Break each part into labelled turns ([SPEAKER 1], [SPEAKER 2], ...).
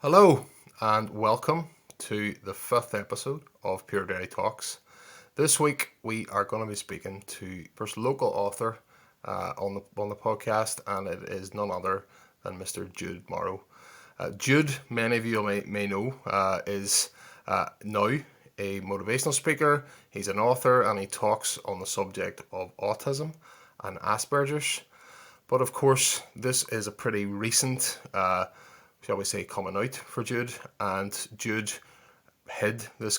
[SPEAKER 1] Hello and welcome to the fifth episode of Pure Derry Talks. This week we are going to be speaking to first local author on the podcast, and it is none other than Mr. Jude Morrow. Jude, many of you may know, is now a motivational speaker. He's an author and he talks on the subject of autism and Asperger's. But of course, this is a pretty recent, shall we say, coming out for Jude, and Jude hid this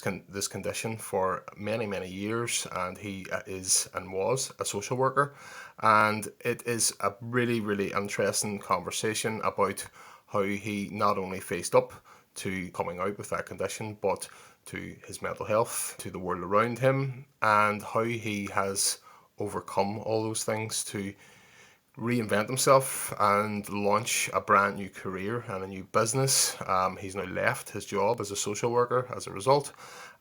[SPEAKER 1] condition for many years, and he is and was a social worker, and it is a really interesting conversation about how he not only faced up to coming out with that condition, but to his mental health, to the world around him, and how he has overcome all those things to reinvent himself and launch a brand new career and a new business. He's now left his job as a social worker as a result.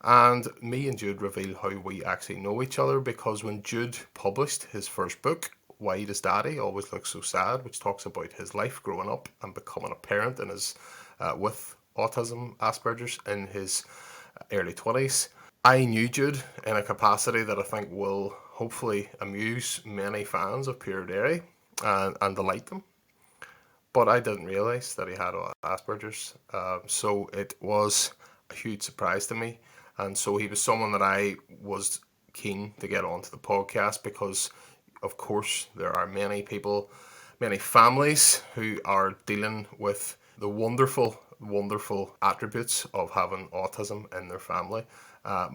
[SPEAKER 1] And me and Jude reveal how we actually know each other, because when Jude published his first book, Why Does Daddy Always Look So Sad, which talks about his life growing up and becoming a parent and his with autism, Asperger's, in his early 20s. I knew Jude in a capacity that I think will hopefully amuse many fans of Pure Dairy and delight them. But I didn't realise that he had Asperger's. So it was a huge surprise to me. And so he was someone that I was keen to get onto the podcast, because, of course, there are many people, many families who are dealing with the wonderful attributes of having autism in their family.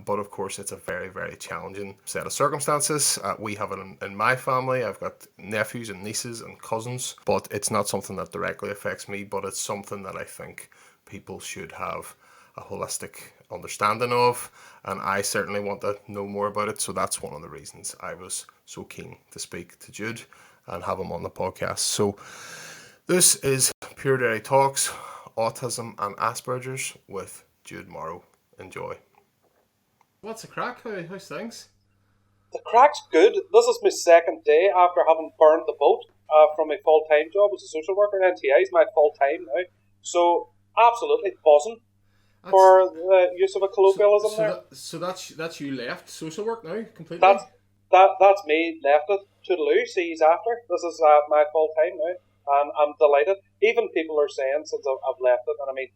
[SPEAKER 1] But of course, it's a very challenging set of circumstances. We have it in my family. I've got nephews and nieces and cousins, but it's not something that directly affects me, but it's something that I think people should have a holistic understanding of, and I certainly want to know more about it. So that's one of the reasons I was so keen to speak to Jude and have him on the podcast. So this is Pure Dairy Talks, Autism and Asperger's with Jude Morrow. Enjoy. What's the crack? How's things?
[SPEAKER 2] The crack's good. This is my second day after having burned the boat from my full-time job as a social worker. NTI is my full-time now. So, absolutely buzzing for the use of a colloquialism there.
[SPEAKER 1] That's you left social work now completely?
[SPEAKER 2] That's me left it. Toodaloo, sees after. This is my full-time now. And I'm delighted. Even people are saying since I've left it, and I mean,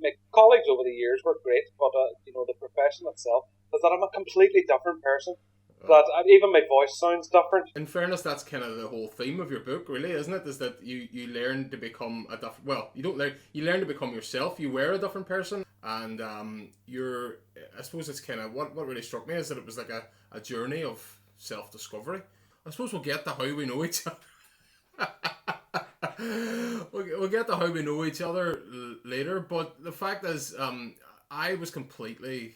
[SPEAKER 2] my colleagues over the years were great, but the profession itself is that I'm a completely different person. That even my voice sounds different.
[SPEAKER 1] In fairness, that's kind of the whole theme of your book, really, isn't it? Is that you learn to become a different. Well, you don't learn. You learn to become yourself. You were a different person, and you're. I suppose it's kind of what really struck me is that it was like a journey of self-discovery. I suppose we'll get to how we know each other. We'll get to how we know each other later, but the fact is, I was completely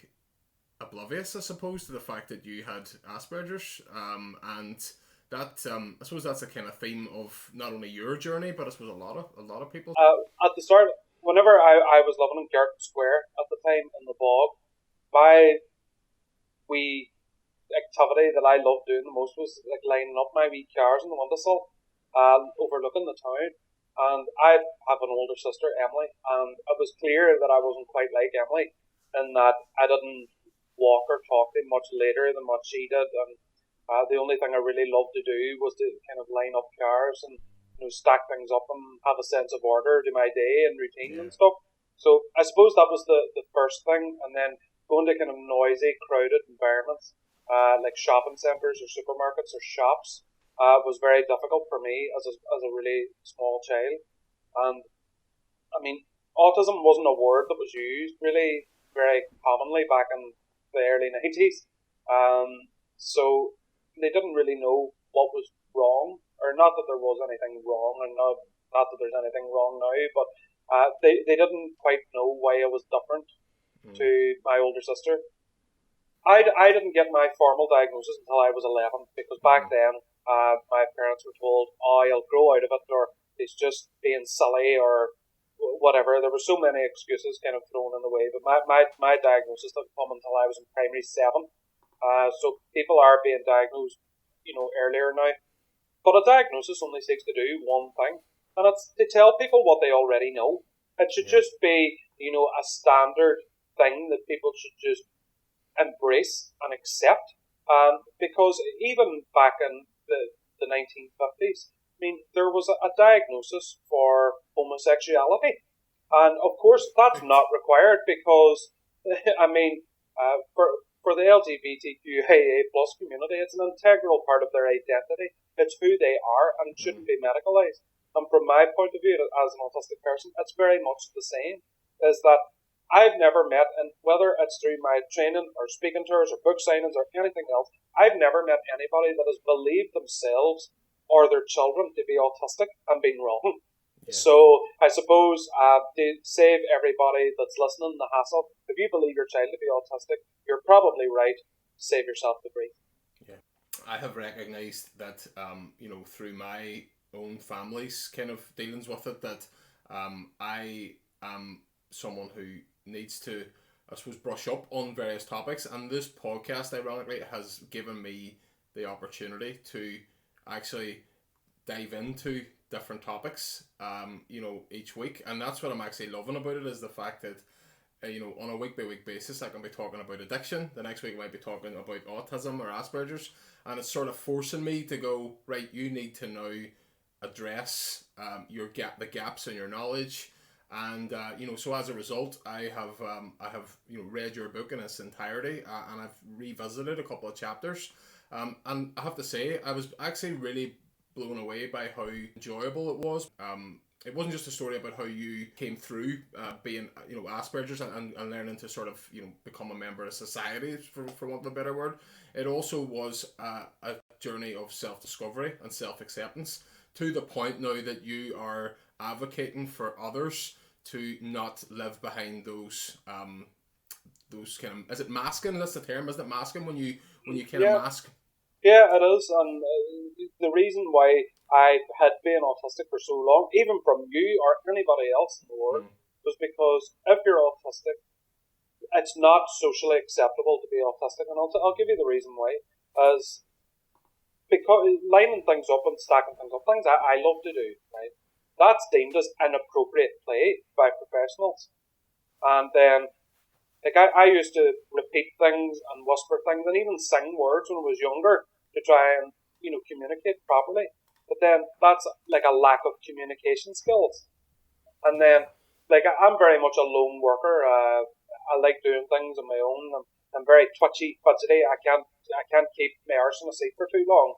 [SPEAKER 1] oblivious, I suppose, to the fact that you had Asperger's, and that I suppose that's a kind of theme of not only your journey, but I suppose a lot of people.
[SPEAKER 2] At the start, whenever I was living in Garden Square at the time in the bog, my wee activity that I loved doing the most was like lining up my wee cars on the windowsill, overlooking the town. And I have an older sister, Emily, and it was clear that I wasn't quite like Emily in that I didn't walk or talk to much later than what she did. And the only thing I really loved to do was to kind of line up cars and stack things up and have a sense of order to my day and routine and stuff. So I suppose that was the first thing. And then going to kind of noisy, crowded environments like shopping centres or supermarkets or shops was very difficult for me as a really small child. And I mean, autism wasn't a word that was used really very commonly back in the early 90s. So they didn't really know what was wrong, or not that there was anything wrong, and not that there's anything wrong now, but they didn't quite know why I was different to my older sister. I didn't get my formal diagnosis until I was 11, because back then my parents were told, "Oh, you'll grow out of it," or "It's just being silly," or whatever. There were so many excuses kind of thrown in the way, but my diagnosis didn't come until I was in primary 7. So people are being diagnosed, earlier now. But a diagnosis only seeks to do one thing, and it's to tell people what they already know. It should
[SPEAKER 1] Yeah.
[SPEAKER 2] just be, a standard thing that people should just embrace and accept. Because even back in the 1950s, I mean, there was a diagnosis for homosexuality. And of course, that's
[SPEAKER 1] Right.
[SPEAKER 2] not required because, I mean, for the LGBTQIA plus community, it's an integral part of their identity. It's who they are and it
[SPEAKER 1] Mm.
[SPEAKER 2] shouldn't be medicalized. And from my point of view as an autistic person, it's very much the same. Is that I've never met, and whether it's through my training or speaking tours or book signings or anything else, I've never met anybody that has believed themselves or their children to be autistic and been wrong.
[SPEAKER 1] Yeah.
[SPEAKER 2] So I suppose to save everybody that's listening the hassle, if you believe your child to be autistic, you're probably right. Save yourself the grief.
[SPEAKER 1] Yeah. I have recognized that, through my own family's kind of dealings with it, that I am someone who needs to, I suppose, brush up on various topics. And this podcast, ironically, has given me the opportunity to actually dive into different topics, each week. And that's what I'm actually loving about it, is the fact that on a week by week basis, I can be talking about addiction. The next week, I might be talking about autism or Asperger's, and it's sort of forcing me to go, right. You need to now address the gaps in your knowledge, and So as a result, I have read your book in its entirety, and I've revisited a couple of chapters, and I have to say I was actually really blown away by how enjoyable it was. It wasn't just a story about how you came through being Asperger's and learning to sort of become a member of society, for want of a better word. It also was a journey of self-discovery and self-acceptance, to the point now that you are advocating for others to not live behind those kind of, is it masking, that's the term, isn't it, masking, when you kind of
[SPEAKER 2] Yeah,
[SPEAKER 1] mask.
[SPEAKER 2] yeah, it is. And the reason why I had been autistic for so long, even from you or anybody else in the world,
[SPEAKER 1] Mm,
[SPEAKER 2] was because if you're autistic, it's not socially acceptable to be autistic. And I'll give you the reason why. As because lining things up and stacking things up, things I love to do, right? That's deemed as inappropriate play by professionals. And then, like, I used to repeat things and whisper things and even sing words when I was younger to try and, communicate properly. But then that's like a lack of communication skills. And
[SPEAKER 1] yeah,
[SPEAKER 2] then, like, I'm very much a lone worker. I like doing things on my own. I'm very twitchy, fidgety. I can't keep my arse in a seat for too long.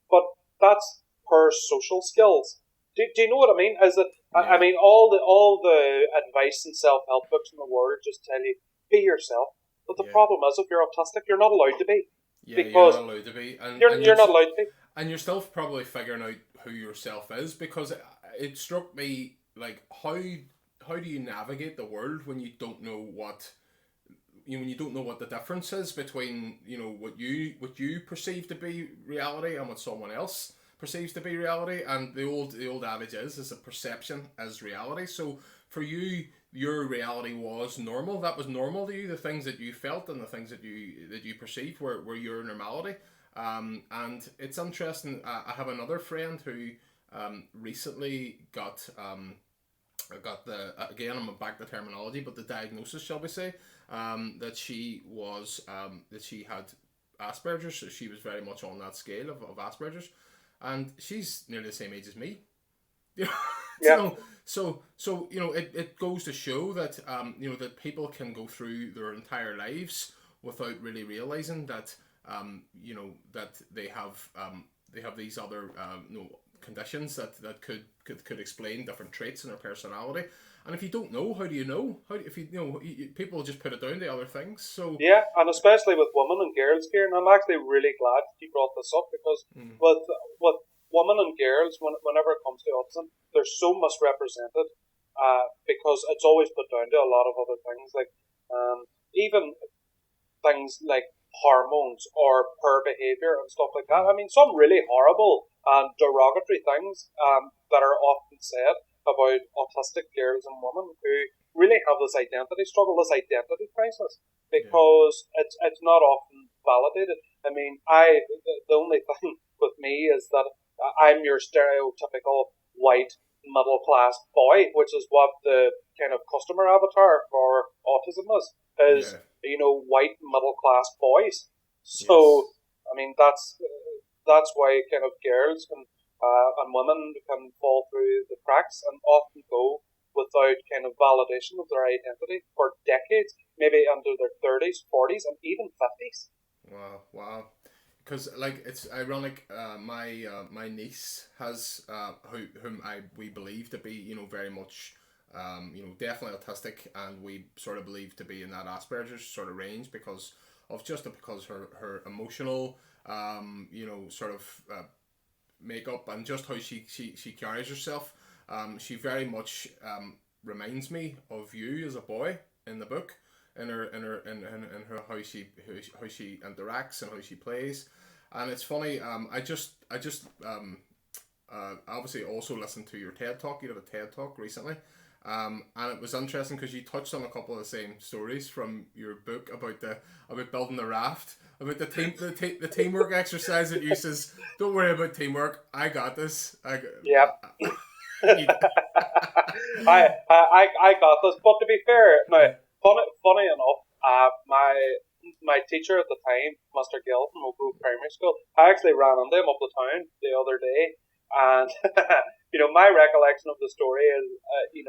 [SPEAKER 2] But that's per social skills. Do you know what I mean? Is that I
[SPEAKER 1] yeah,
[SPEAKER 2] mean all the advice and self help books in the world just tell you be yourself. But the
[SPEAKER 1] yeah,
[SPEAKER 2] problem is, if you're autistic, you're not allowed to be
[SPEAKER 1] yeah. You're
[SPEAKER 2] because
[SPEAKER 1] not allowed to be,
[SPEAKER 2] you're you're not allowed to be.
[SPEAKER 1] and you're still probably figuring out who yourself is, because it struck me like how do you navigate the world when you don't know what when you don't know what the difference is between what you perceive to be reality and what someone else perceives to be reality. And the old adage is a perception is reality. So for you, your reality was normal. That was normal to you. The things that you felt and the things that you perceived were your normality. And it's interesting. I have another friend who recently got the again, I'm back to terminology, but the diagnosis, shall we say, that she had Asperger's. So she was very much on that scale of Asperger's, and she's nearly the same age as me. You know,
[SPEAKER 2] Yeah,
[SPEAKER 1] it goes to show that that people can go through their entire lives without really realizing that that they have these other conditions that could explain different traits in their personality. And if you don't know, how do you know? How if people just put it down to other things. So
[SPEAKER 2] yeah, and especially with women and girls here, and I'm actually really glad you brought this up because
[SPEAKER 1] mm,
[SPEAKER 2] with women and girls, whenever it comes to autism, they're so misrepresented because it's always put down to a lot of other things, like even things like hormones or poor behavior and stuff like that.
[SPEAKER 1] mm,
[SPEAKER 2] I mean, some really horrible and derogatory things that are often said about autistic girls and women who really have this identity struggle, this identity crisis,
[SPEAKER 1] yeah,
[SPEAKER 2] because it's not often validated. I mean, the only thing with me is that I'm your stereotypical white middle class boy, which is what the kind of customer avatar for autism is
[SPEAKER 1] Yeah.
[SPEAKER 2] white middle class boys.
[SPEAKER 1] Yes.
[SPEAKER 2] So I mean that's why kind of girls and women can fall through the cracks and often go without kind of validation of their identity for decades, maybe under their 30s, 40s, and even 50s.
[SPEAKER 1] Wow. Wow. Because like it's ironic. My niece has whom we believe to be very much definitely autistic, and we sort of believe to be in that Asperger's sort of range because her emotional sort of makeup and just how she carries herself. She very much reminds me of you as a boy in the book, in her how she interacts and how she plays, and it's funny. I obviously also listened to your TED talk. You did a TED talk recently. And it was interesting because you touched on a couple of the same stories from your book about building the raft, about the teamwork exercise that you says, "Don't worry about teamwork. I got this.
[SPEAKER 2] Yeah.
[SPEAKER 1] You,
[SPEAKER 2] I got this. But to be fair, now funny enough, my teacher at the time, Mr. Gill from Oakwood Primary School, I actually ran into him up the town the other day, and my recollection of the story is, he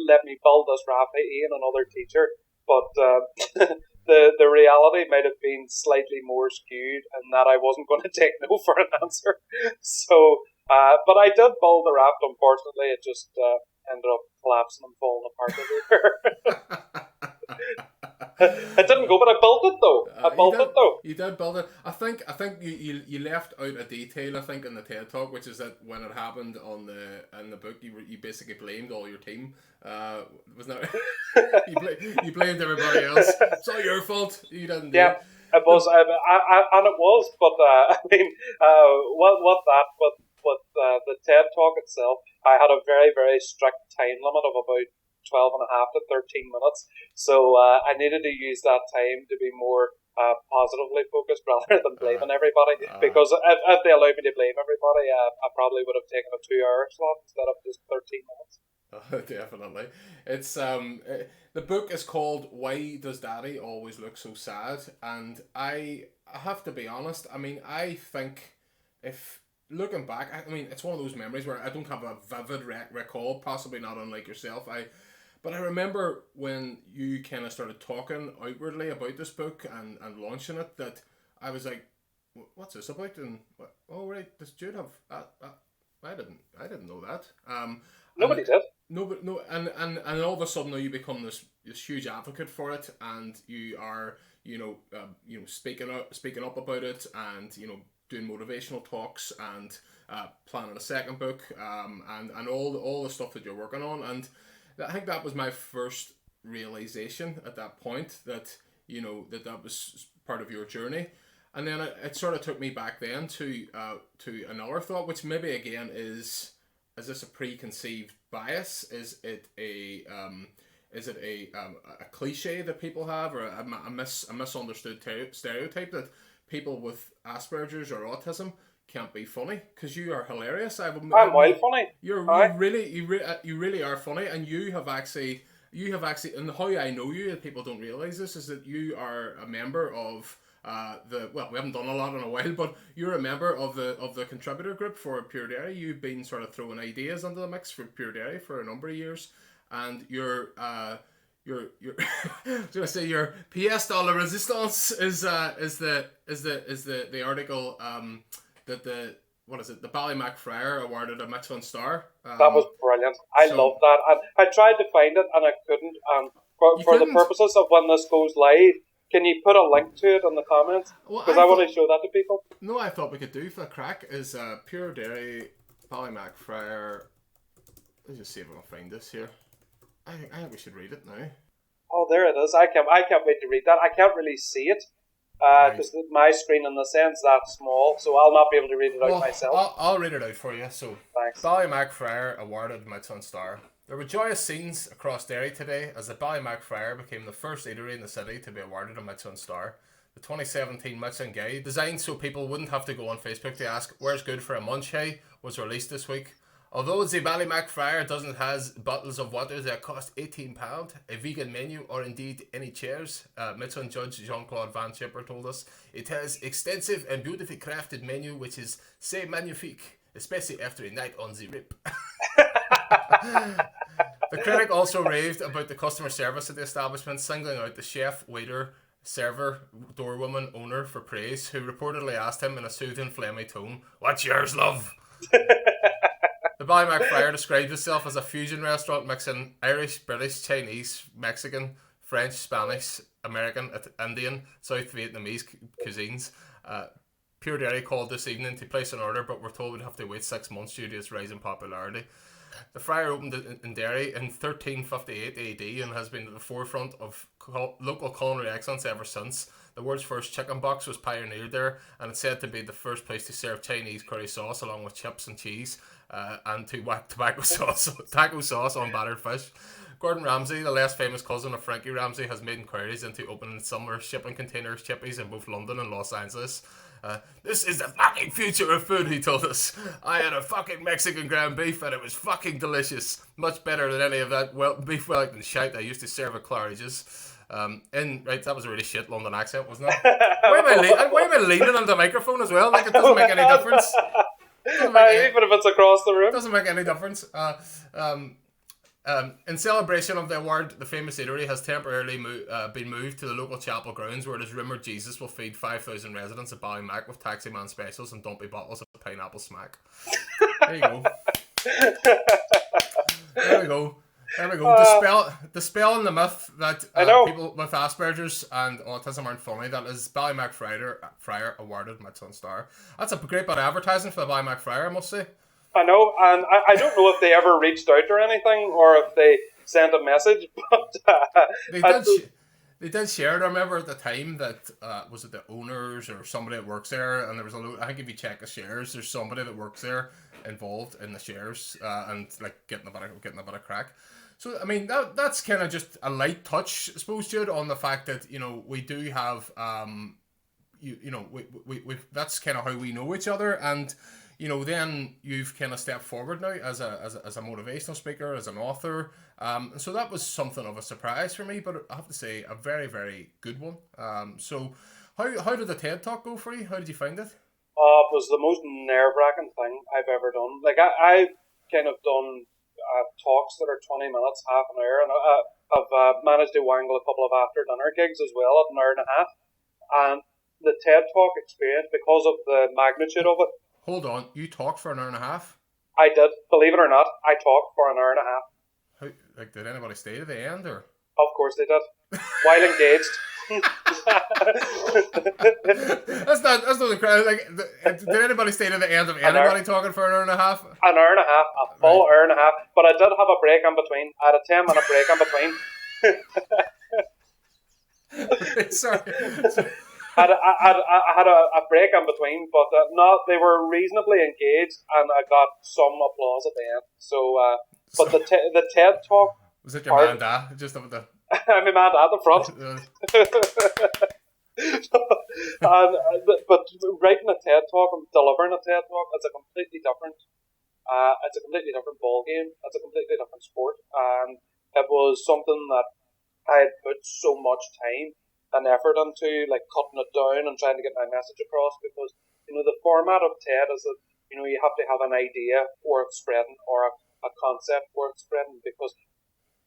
[SPEAKER 2] let me build this raft, he and another teacher, but the reality might have been slightly more skewed, and that I wasn't going to take no for an answer. So, but I did build the raft. Unfortunately, it just ended up collapsing and falling apart everywhere. It didn't go, but I built it though. I
[SPEAKER 1] you
[SPEAKER 2] built
[SPEAKER 1] did
[SPEAKER 2] it though.
[SPEAKER 1] you did build it. I think you left out a detail. I think in the TED talk, which is that when it happened in the book, you basically blamed all your team. Wasn't that you blamed everybody else? It's all your fault. You didn't do
[SPEAKER 2] Yeah,
[SPEAKER 1] it.
[SPEAKER 2] it was, and it was. But I mean, with the TED talk itself, I had a very very strict time limit of about 12 and a half to 13 minutes. So I needed to use that time to be more positively focused rather than
[SPEAKER 1] Uh,
[SPEAKER 2] blaming everybody.
[SPEAKER 1] uh,
[SPEAKER 2] Because if they allowed me to blame everybody, I probably would have taken a 2 hour slot instead of just 13 minutes.
[SPEAKER 1] Definitely. It's the book is called "Why Does Daddy Always Look So Sad?" And I have to be honest. I mean, I think if looking back, I mean, it's one of those memories where I don't have a vivid recall, possibly not unlike yourself. But I remember when you kind of started talking outwardly about this book and launching it, that I was like, "What's this about?" And oh right, does Jude have that? I didn't know that. And
[SPEAKER 2] Nobody did.
[SPEAKER 1] no, but no, and all of a sudden now you become this huge advocate for it, and you are speaking up about it, and doing motivational talks, and planning a second book, and all the stuff that you're working on, and I think that was my first realization at that point that that was part of your journey. And then it sort of took me back then to another thought, which maybe again is this a preconceived bias? Is it a cliche that people have, or a misunderstood stereotype that people with Asperger's or autism can't be funny? Because you are hilarious.
[SPEAKER 2] I'm wild funny. Aye.
[SPEAKER 1] You really are funny, and you have actually, and how I know you, and people don't realize this, is that you are a member of we haven't done a lot in a while, but you're a member of the contributor group for Pure Dairy. You've been sort of throwing ideas into the mix for Pure Dairy for a number of years, and your I was gonna say your pièce de la résistance is the article that the Ballymac Friar awarded a Michelin star.
[SPEAKER 2] That was brilliant. I
[SPEAKER 1] So
[SPEAKER 2] love that. And I tried to find it and I couldn't.
[SPEAKER 1] you
[SPEAKER 2] For the
[SPEAKER 1] couldn't.
[SPEAKER 2] purposes of when this goes live, can you put a link to it in the comments?
[SPEAKER 1] Well,
[SPEAKER 2] Because I want to show that to people.
[SPEAKER 1] no, I thought we could do for the crack is Pure Dairy Ballymac Friar. Let's just see if I can find this here. I think we should read it now.
[SPEAKER 2] Oh, there it is. I can't wait to read that. I can't really see it
[SPEAKER 1] Right.
[SPEAKER 2] because my screen in the sense that small, so I'll not be able to read it out
[SPEAKER 1] Well,
[SPEAKER 2] myself.
[SPEAKER 1] I'll read it out for you. So,
[SPEAKER 2] Thanks.
[SPEAKER 1] Ballymac Friar awarded Michelin star. There were joyous scenes across Derry today as the Ballymac Friar became the first eatery in the city to be awarded a Michelin star. The 2017 Michelin Guide, designed so people wouldn't have to go on Facebook to ask where's good for a munch, hey, was released this week. Although the Ballymac Friar doesn't has bottles of water that cost £18, a vegan menu, or indeed any chairs, Midson Judge Jean-Claude Van Chipper told us, it has extensive and beautifully crafted menu which is say magnifique, especially after a night on the rip. The critic also raved about the customer service at the establishment, singling out the chef, waiter, server, doorwoman, owner for praise, who reportedly asked him in a soothing, phlegmy tone, "What's yours, love?" The Ballymac Friar described itself as a fusion restaurant mixing Irish, British, Chinese, Mexican, French, Spanish, American, Indian, South Vietnamese cuisines. Pure Derry called this evening to place an order, but were told we'd have to wait 6 months due to its rise in popularity. The Friar opened in Derry in 1358 AD and has been at the forefront of local culinary excellence ever since. The world's first chicken box was pioneered there, and it's said to be the first place to serve Chinese curry sauce along with chips and cheese, and to whack taco sauce on battered fish. Gordon Ramsay, the less famous cousin of Frankie Ramsay, has made inquiries into opening summer shipping containers chippies in both London and Los Angeles. This is the fucking future of food, he told us. I had a fucking Mexican ground beef and it was fucking delicious. Much better than any of that beef Wellington shite I used to serve at Claridge's. Right, that was a really shit London accent, wasn't it? Why am I leaning on the microphone as well? Like, it doesn't make any difference.
[SPEAKER 2] Even if it's across the room.
[SPEAKER 1] It doesn't make any difference. In celebration of the award, the famous eatery has temporarily been moved to the local chapel grounds, where it is rumoured Jesus will feed 5,000 residents of Ballymac with taxi man specials and dumpy bottles of pineapple smack. There you go. There we go. There we go. Dispelling the myth that people with Asperger's and autism aren't funny. That is Ballymac Friar awarded Michelin star. That's a great bit of advertising for the Ballymac Friar, I must say.
[SPEAKER 2] I know, and I don't know if they ever reached out or anything, or if they sent a message, but
[SPEAKER 1] they did share it. I remember at the time that was it the owners or somebody that works there, and there was I think if you check the shares, there's somebody that works there involved in the shares and like getting a bit of crack. So I mean that's kind of just a light touch, I suppose, Jude, on the fact that we do have we that's kind of how we know each other, and then you've kind of stepped forward now as a motivational speaker, as an author. So that was something of a surprise for me, but I have to say a very, very good one. So how did the TED Talk go for you? How did you find it?
[SPEAKER 2] It was the most nerve-wracking thing I've ever done. Like, I've kind of done talks that are 20 minutes, half an hour, and I've managed to wangle a couple of after-dinner gigs as well at an hour and a half. And the TED Talk experience, because of the magnitude of it,
[SPEAKER 1] hold on, you talked for an hour and a half?
[SPEAKER 2] I did, believe it or not. I talked for an hour and a half.
[SPEAKER 1] How, did anybody stay to the end, or?
[SPEAKER 2] Of course they did. While engaged.
[SPEAKER 1] That's not like. Did anybody stay to the end of anybody talking for an hour and a half?
[SPEAKER 2] An hour and a half, a full hour and a half. But I did have a break in between. I had a 10-minute break in between.
[SPEAKER 1] Sorry.
[SPEAKER 2] I had a break in between, but they were reasonably engaged, and I got some applause at the end. So, but the TED Talk
[SPEAKER 1] was it your man dad just over the?
[SPEAKER 2] My man dad at the front. But writing a TED Talk and delivering a TED Talk, it's a completely different ball game. It's a completely different sport, and it was something that I had put so much time and effort into, like cutting it down and trying to get my message across, because the format of TED is that you have to have an idea worth spreading, or a concept worth spreading, because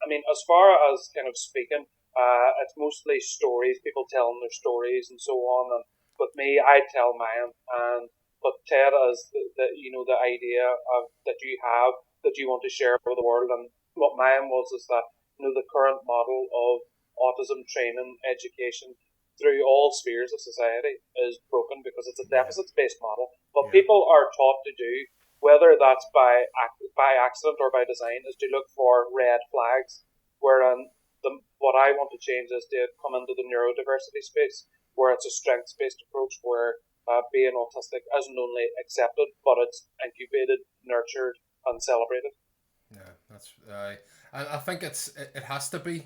[SPEAKER 2] I mean, as far as kind of speaking, it's mostly stories, people telling their stories and so on, and with me I tell mine, but TED is the idea of that you want to share with the world. And what mine was is that the current model of autism training, education through all spheres of society is broken, because it's a deficits-based model. What people are taught to do, whether that's by accident or by design, is to look for red flags. Wherein what I want to change is to come into the neurodiversity space, where it's a strengths-based approach, where being autistic isn't only accepted, but it's incubated, nurtured, and celebrated.
[SPEAKER 1] Yeah, that's and I think it has to be.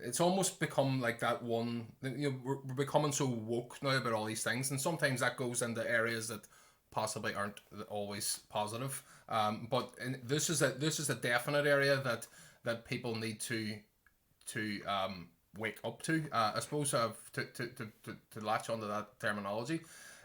[SPEAKER 1] It's almost become like that one. We're becoming so woke now about all these things, and sometimes that goes into areas that possibly aren't always positive. But this is a definite area that people need to wake up to. I suppose to latch onto that terminology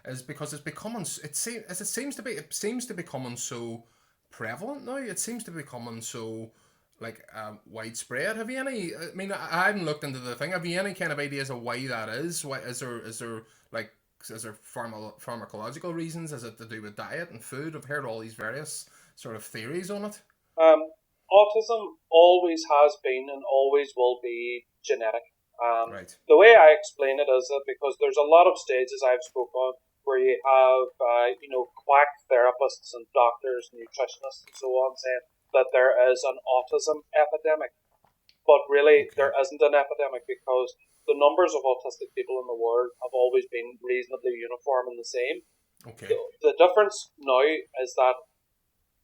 [SPEAKER 1] is because it's becoming it seems to be becoming so prevalent now. It seems to be becoming so like widespread. Have you any? I mean, I haven't looked into the thing. Have you any kind of ideas of why that is? Why is there like is there pharmacological reasons? Is it to do with diet and food? I've heard all these various sort of theories on it.
[SPEAKER 2] Um, Autism always has been and always will be genetic.
[SPEAKER 1] Right.
[SPEAKER 2] The way I explain it is that because there's a lot of stages I've spoken on where you have, quack therapists and doctors, nutritionists, and so on saying that there is an autism epidemic. But really,
[SPEAKER 1] Okay.
[SPEAKER 2] there isn't an epidemic because the numbers of autistic people in the world have always been reasonably uniform and the same.
[SPEAKER 1] Okay.
[SPEAKER 2] The difference now is that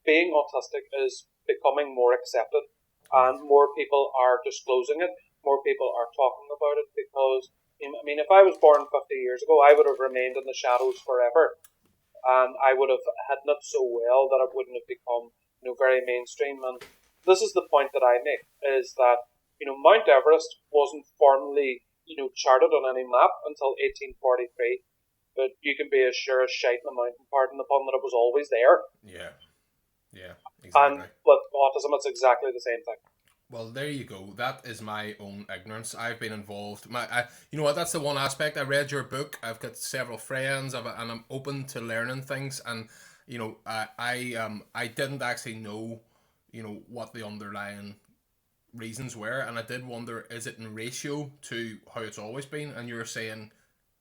[SPEAKER 2] being autistic is becoming more accepted
[SPEAKER 1] Right.
[SPEAKER 2] and more people are disclosing it, more people are talking about it because, I mean, if I was born 50 years ago, I would have remained in the shadows forever and I would have hidden it so well that it wouldn't have become, very mainstream. And this is the point that I make is that, Mount Everest wasn't formally, charted on any map until 1843. But you can be as sure as shite in the mountain, pardon the pun, that it was always there.
[SPEAKER 1] Yeah. Yeah.
[SPEAKER 2] And
[SPEAKER 1] Exactly.
[SPEAKER 2] with autism, it's exactly the same thing.
[SPEAKER 1] Well, there you go. That is my own ignorance. I've been involved. You know what? That's the one aspect. I read your book. I've got several friends, and I'm open to learning things. And I didn't actually know, what the underlying reasons were, and I did wonder, is it in ratio to how it's always been? And you're saying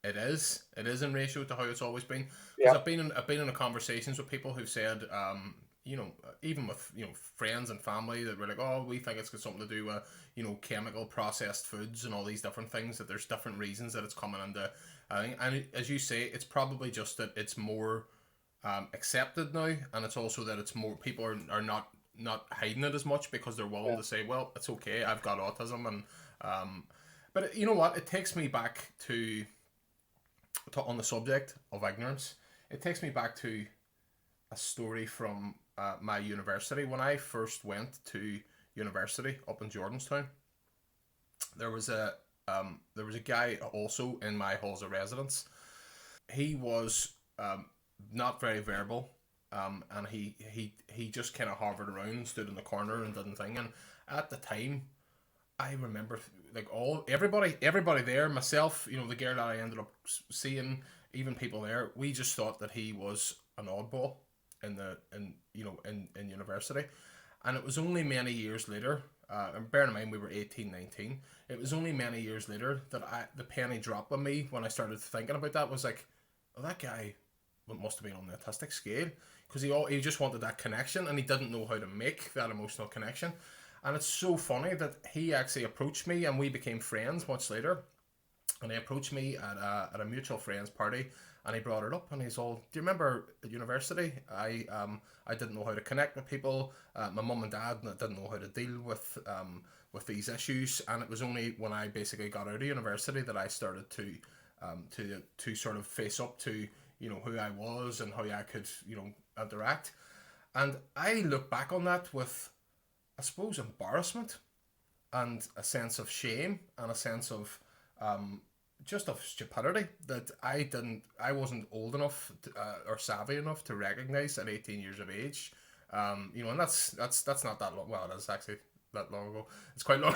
[SPEAKER 1] it is. It is in ratio to how it's always been. Because
[SPEAKER 2] Yeah,
[SPEAKER 1] I've been in conversations with people who've said, even with friends and family that were like, oh, we think it's got something to do with chemical processed foods and all these different things. That there's different reasons that it's coming into. I think, and as you say, it's probably just that it's more accepted now, and it's also that it's more people are not hiding it as much because they're willing
[SPEAKER 2] yeah.
[SPEAKER 1] to say, well, it's okay, I've got autism, and but you know what? It takes me back to on the subject of ignorance. It takes me back to a story from my university when I first went to university up in Jordanstown. There was a guy also in my halls of residence. He was not very verbal, and he just kind of hovered around and stood in the corner and didn't think. And at the time, I remember like everybody there, myself, the girl that I ended up seeing, even people there, we just thought that he was an oddball in university. And it was only many years later, and bearing in mind we were 18, 19, it was only many years later that the penny dropped on me when I started thinking about that. Was like, oh, that guy must have been on the autistic scale, because he just wanted that connection and he didn't know how to make that emotional connection. And it's so funny that he actually approached me and we became friends much later. And he approached me at a mutual friends party, and he brought it up, and he's all, do you remember at university I didn't know how to connect with people. My mum and dad didn't know how to deal with these issues, and it was only when I basically got out of university that I started to sort of face up to who I was and how I could interact. And I look back on that with, I suppose, embarrassment and a sense of shame and a sense of just of stupidity that I wasn't old enough or savvy enough to recognize at 18 years of age. And that's not that long. Well, it is actually that long ago. It's quite long.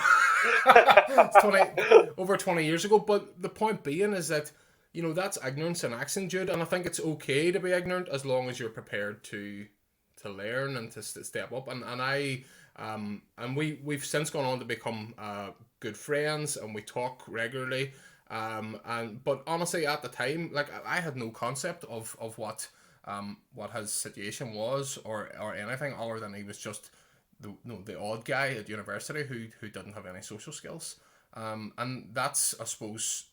[SPEAKER 1] It's 20 years ago. But the point being is that that's ignorance in action, Jude. And I think it's okay to be ignorant as long as you're prepared to learn and to step up. And we've since gone on to become good friends, and we talk regularly. But honestly, at the time, like I had no concept of what his situation was, or anything other than he was just the odd guy at university who didn't have any social skills. And that's, I suppose,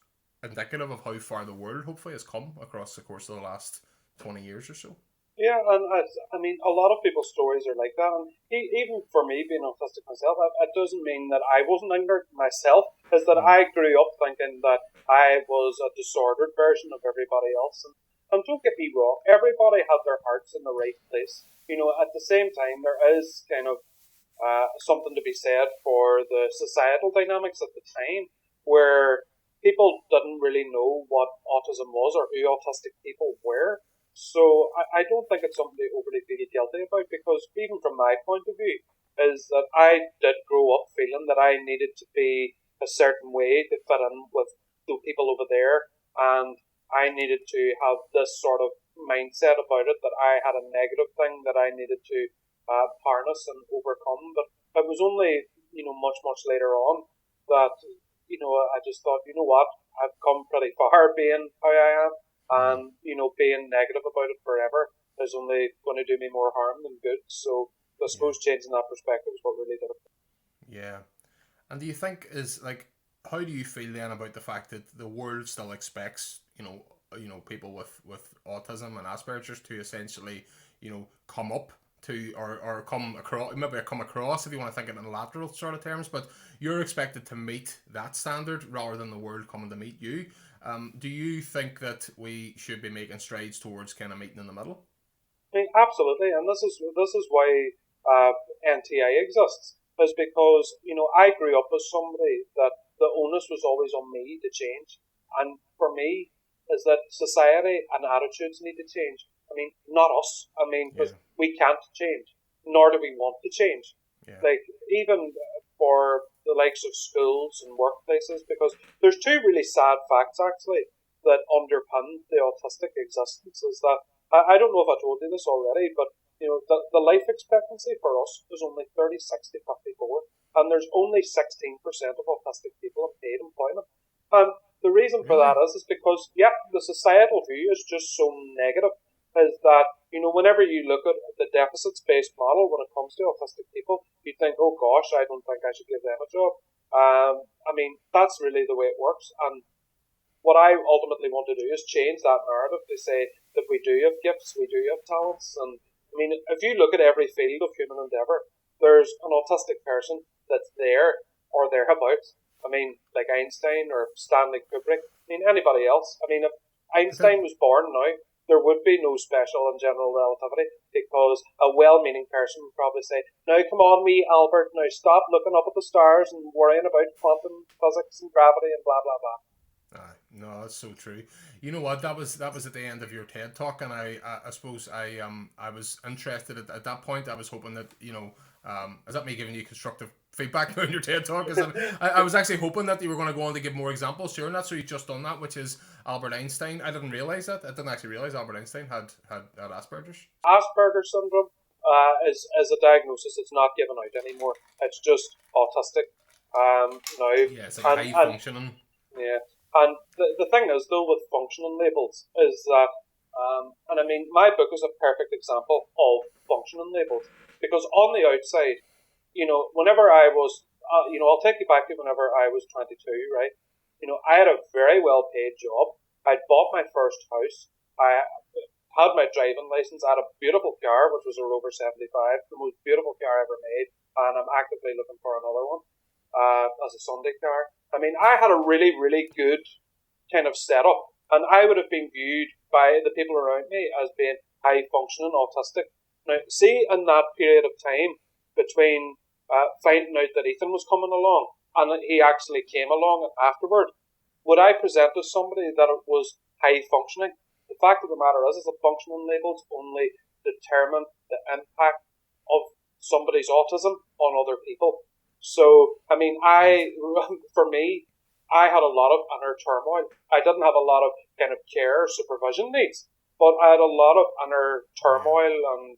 [SPEAKER 1] indicative of how far the world hopefully has come across the course of the last 20 years or so.
[SPEAKER 2] Yeah, and I mean, a lot of people's stories are like that. And even for me, being autistic myself, it doesn't mean that I wasn't ignorant myself. Is that
[SPEAKER 1] Mm.
[SPEAKER 2] I grew up thinking that I was a disordered version of everybody else. And And don't get me wrong, everybody had their hearts in the right place. At the same time, there is kind of something to be said for the societal dynamics at the time, where people didn't really know what autism was or who autistic people were. So I don't think it's something to overly feel guilty about, because even from my point of view, is that I did grow up feeling that I needed to be a certain way to fit in with the people over there, and I needed to have this sort of mindset about it, that I had a negative thing that I needed to harness and overcome. But it was only, much, much later on that, I just thought, what, I've come pretty far being how I am,
[SPEAKER 1] Mm.
[SPEAKER 2] and, being negative about it forever is only going to do me more harm than good. So I
[SPEAKER 1] Yeah.
[SPEAKER 2] suppose changing that perspective is what really did it.
[SPEAKER 1] Yeah. And do you think is like how do you feel then about the fact that the world still expects people with autism and Asperger's to essentially come up to or come across, maybe come across, if you want to think it in lateral sort of terms, but you're expected to meet that standard rather than the world coming to meet you. Do you think that we should be making strides towards kind of meeting in the middle?
[SPEAKER 2] I mean, absolutely, and this is why NTA exists, is because I grew up as somebody that the onus was always on me to change, and for me is that society and attitudes need to change. I mean, not us. I mean,
[SPEAKER 1] Yeah,
[SPEAKER 2] because we can't change, nor do we want to change.
[SPEAKER 1] yeah,
[SPEAKER 2] Like even for the likes of schools and workplaces, because there's two really sad facts actually that underpin the autistic existence. Is that I don't know if I told you this already, but the life expectancy for us is only 30, 60, 54, and there's only 16% of autistic people in paid employment. And the reason for
[SPEAKER 1] really,
[SPEAKER 2] that is because, yeah, the societal view is just so negative, is that, whenever you look at the deficits based model when it comes to autistic people, you think, oh gosh, I don't think I should give them a job. I mean, that's really the way it works. And what I ultimately want to do is change that narrative to say that we do have gifts, we do have talents. And I mean, if you look at every field of human endeavour, there's an autistic person that's there or thereabouts. I mean, like Einstein or Stanley Kubrick. I mean, anybody else. I mean, if
[SPEAKER 1] is it?
[SPEAKER 2] Einstein was born now, there would be no special and general relativity, because a well-meaning person would probably say, "Now, come on, wee Albert. Now, stop looking up at the stars and worrying about quantum physics and gravity and blah blah blah."
[SPEAKER 1] No, that's so true. You know what? That was at the end of your TED talk, and I suppose I was interested at that point. I was hoping that is that me giving you constructive feedback on your TED talk? Is that I was actually hoping that you were going to go on to give more examples during that. So you've just done that, which is Albert Einstein. I didn't realize that. I didn't actually realize Albert Einstein had Asperger's.
[SPEAKER 2] Asperger's syndrome is a diagnosis. It's not given out anymore. It's just autistic now.
[SPEAKER 1] Yeah, it's like a high
[SPEAKER 2] And
[SPEAKER 1] functioning.
[SPEAKER 2] yeah, and the thing is though with functioning labels is that, and I mean my book is a perfect example of functioning labels, because on the outside, whenever I was, I'll take you back to whenever I was 22, right? I had a very well paid job. I'd bought my first house. I had my driving license. I had a beautiful car, which was a Rover 75, the most beautiful car I ever made, and I'm actively looking for another one as a Sunday car. I mean, I had a really, really good kind of setup, and I would have been viewed by the people around me as being high functioning autistic. Now, see, in that period of time between finding out that Ethan was coming along and that he actually came along afterward, would I present as somebody that it was high functioning? The fact of the matter is that functioning labels only determine the impact of somebody's autism on other people. So, I mean,
[SPEAKER 1] Right.
[SPEAKER 2] for me, I had a lot of inner turmoil. I didn't have a lot of kind of care or supervision needs, but I had a lot of inner
[SPEAKER 1] Yeah.
[SPEAKER 2] turmoil, and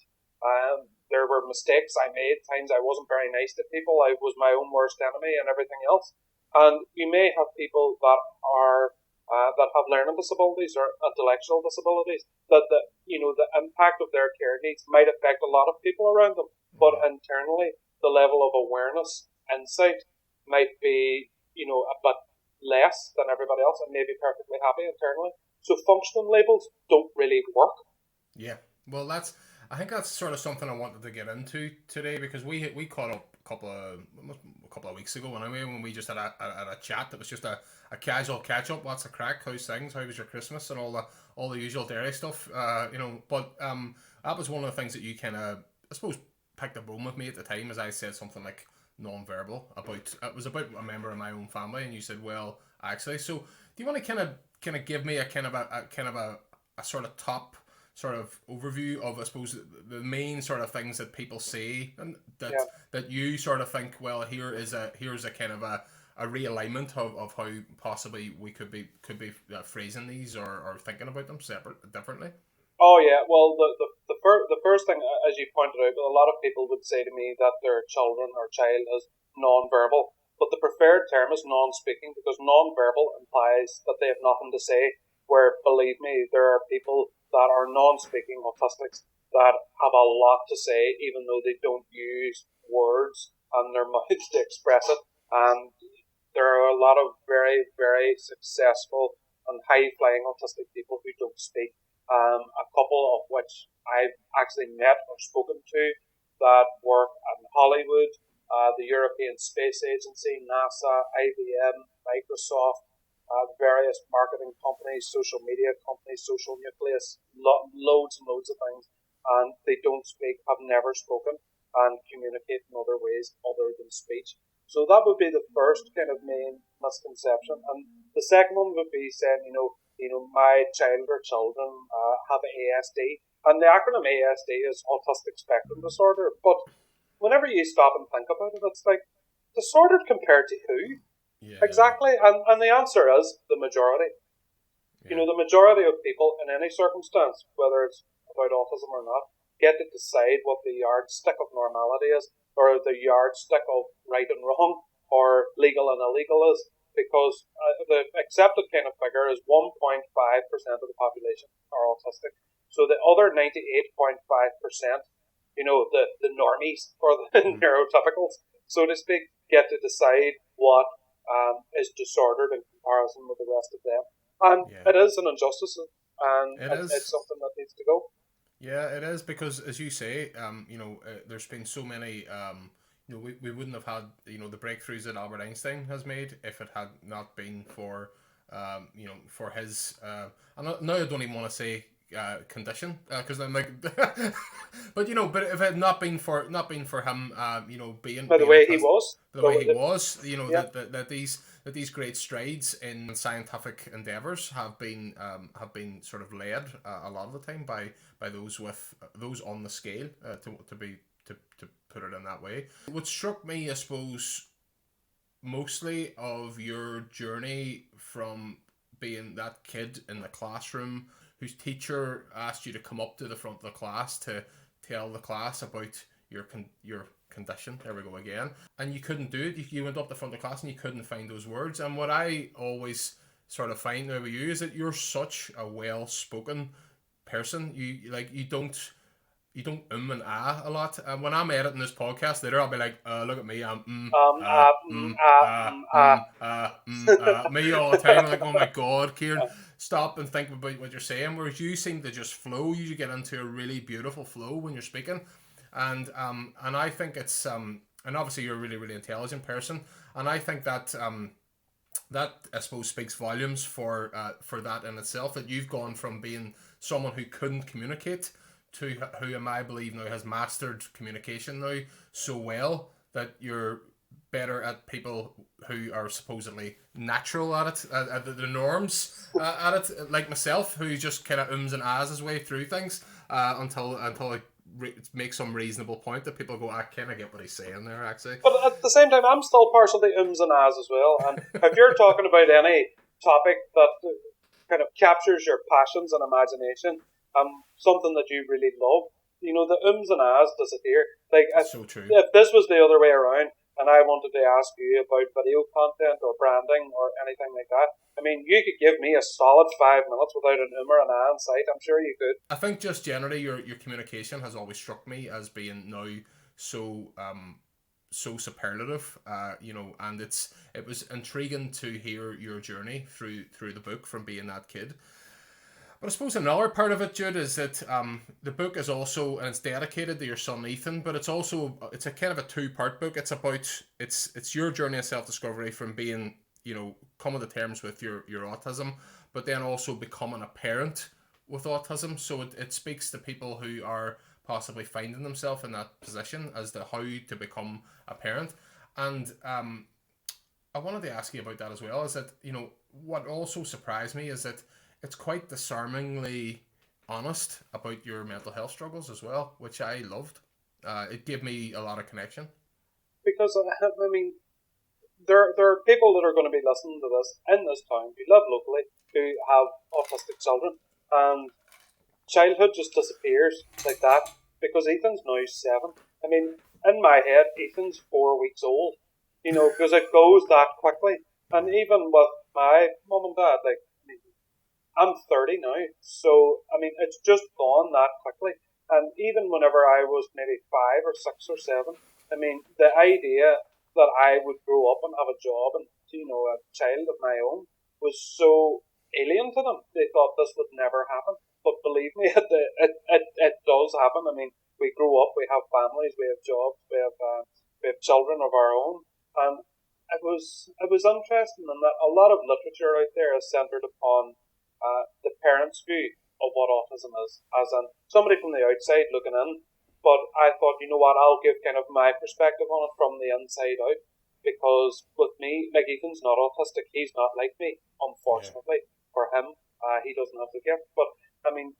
[SPEAKER 2] there were mistakes I made, times I wasn't very nice to people. I was my own worst enemy and everything else. And you may have people that are that have learning disabilities or intellectual disabilities, that the impact of their care needs might affect a lot of people around them, but
[SPEAKER 1] Mm.
[SPEAKER 2] internally the level of awareness, insight might be a bit less than everybody else, and may be perfectly happy internally. So functioning labels don't really work.
[SPEAKER 1] Yeah. Well, I think that's sort of something I wanted to get into today because we caught up couple of weeks ago anyway, when we just had a chat that was just a casual catch up. What's the crack? How's things? How was your Christmas? And all the usual Derry stuff. But that was one of the things that you kind of, I suppose, picked a bone with me at the time, as I said something like non-verbal about, it was about a member of my own family, and you said, well, actually. So do you want to kind of give me a kind of a sort of top sort of overview of, I suppose, the main sort of things that people say, and
[SPEAKER 2] Yeah.
[SPEAKER 1] that you sort of think, well, here's a kind of a realignment of how possibly we could be phrasing these, or thinking about them differently.
[SPEAKER 2] Oh yeah. Well, the first thing, as you pointed out, a lot of people would say to me that their children or child is non-verbal, but the preferred term is non-speaking because non-verbal implies that they have nothing to say. Where, believe me, there are people that are non-speaking autistics that have a lot to say, even though they don't use words and their mouths to express it. And there are a lot of very, very successful and high-flying autistic people who don't speak. A couple of which I've actually met or spoken to that work in Hollywood, the European Space Agency, NASA, IBM, Microsoft, various marketing companies, social media companies, social nucleus, loads and loads of things. And they don't speak, have never spoken, and communicate in other ways other than speech. So that would be the first kind of main misconception. And the second one would be saying, my child or children have ASD. And the acronym ASD is Autistic Spectrum Disorder. But whenever you stop and think about it, it's like, disordered compared to who?
[SPEAKER 1] Yeah,
[SPEAKER 2] Exactly. And the answer is the majority.
[SPEAKER 1] yeah,
[SPEAKER 2] The majority of people in any circumstance, whether it's about autism or not, get to decide what the yardstick of normality is, or the yardstick of right and wrong, or legal and illegal is, because the accepted kind of figure is 1.5% of the population are autistic. So the other 98.5%, the normies or the
[SPEAKER 1] mm,
[SPEAKER 2] neurotypicals, so to speak, get to decide what is disordered in comparison with the rest of them. And
[SPEAKER 1] yeah.
[SPEAKER 2] it is an injustice, and
[SPEAKER 1] It
[SPEAKER 2] it's
[SPEAKER 1] is.
[SPEAKER 2] something that needs to go.
[SPEAKER 1] Yeah, it is, because, as you say, there's been so many, we wouldn't have had, the breakthroughs that Albert Einstein has made if it had not been for, for his, now I don't even want to say condition, because I'm like, but if it had not been for him,
[SPEAKER 2] By the
[SPEAKER 1] being
[SPEAKER 2] way, he
[SPEAKER 1] autistic
[SPEAKER 2] was.
[SPEAKER 1] the way he
[SPEAKER 2] So,
[SPEAKER 1] was,
[SPEAKER 2] yeah.
[SPEAKER 1] that these great strides in scientific endeavors have been sort of led a lot of the time by those on the scale, to put it in that way. What struck me, I suppose, mostly of your journey from being that kid in the classroom whose teacher asked you to come up to the front of the class to tell the class about your condition. There we go again. And you couldn't do it. You went up the front of the class and you couldn't find those words. And what I always sort of find now with you is that you're such a well spoken person. You don't and ah a lot. And when I'm editing this podcast later, I'll be like, look at me, I'm me all the time. I'm like, oh my god, Kieran, stop and think about what you're saying. Whereas you seem to just flow. You get into a really beautiful flow when you're speaking, and I think it's and obviously you're a really really intelligent person, and I think that that, I suppose, speaks volumes for that in itself. That you've gone from being someone who couldn't communicate to who I believe now has mastered communication now so well that you're better at people who are supposedly natural at it, at the norms at it, like myself, who just kind of ums and ahs his way through things until it makes some reasonable point that people go, I kind of get what he's saying there, actually.
[SPEAKER 2] But at the same time, I'm still partially ums and ahs as well. And if you're talking about any topic that kind of captures your passions and imagination, something that you really love, the ums and ahs disappear. Like,
[SPEAKER 1] It's so true.
[SPEAKER 2] if this was the other way around, and I wanted to ask you about video content or branding or anything like that, I mean, you could give me a solid 5 minutes without an or an ah in sight. I'm sure you could.
[SPEAKER 1] I think just generally your communication has always struck me as being now so so superlative, and it was intriguing to hear your journey through the book from being that kid. But I suppose another part of it, Jude, is that the book is also, and it's dedicated to your son Ethan, but it's a kind of a two-part book. It's your journey of self-discovery from being, coming to terms with your autism, but then also becoming a parent with autism. So it speaks to people who are possibly finding themselves in that position as to how to become a parent. And I wanted to ask you about that as well. Is that, what also surprised me is that it's quite disarmingly honest about your mental health struggles as well, which I loved. It gave me a lot of connection.
[SPEAKER 2] Because I mean, there are people that are going to be listening to this in this town who live locally who have autistic children, and childhood just disappears like that because Ethan's now 7. I mean, in my head, Ethan's 4 weeks old, because it goes that quickly. And even with my mum and dad, like, I'm 30 now, so I mean, it's just gone that quickly. And even whenever I was maybe 5 or 6 or 7, I mean, the idea that I would grow up and have a job and, a child of my own was so alien to them. They thought this would never happen. But believe me, it does happen. I mean, we grow up, we have families, we have jobs, we have children of our own. And it was interesting in that a lot of literature out there is centered upon the parents' view of what autism is, as in somebody from the outside looking in. But I thought, you know what, I'll give kind of my perspective on it from the inside out. Because with me, like Ethan's not autistic, he's not like me,
[SPEAKER 1] Yeah.
[SPEAKER 2] unfortunately. For him, he doesn't have the gift. But, I mean,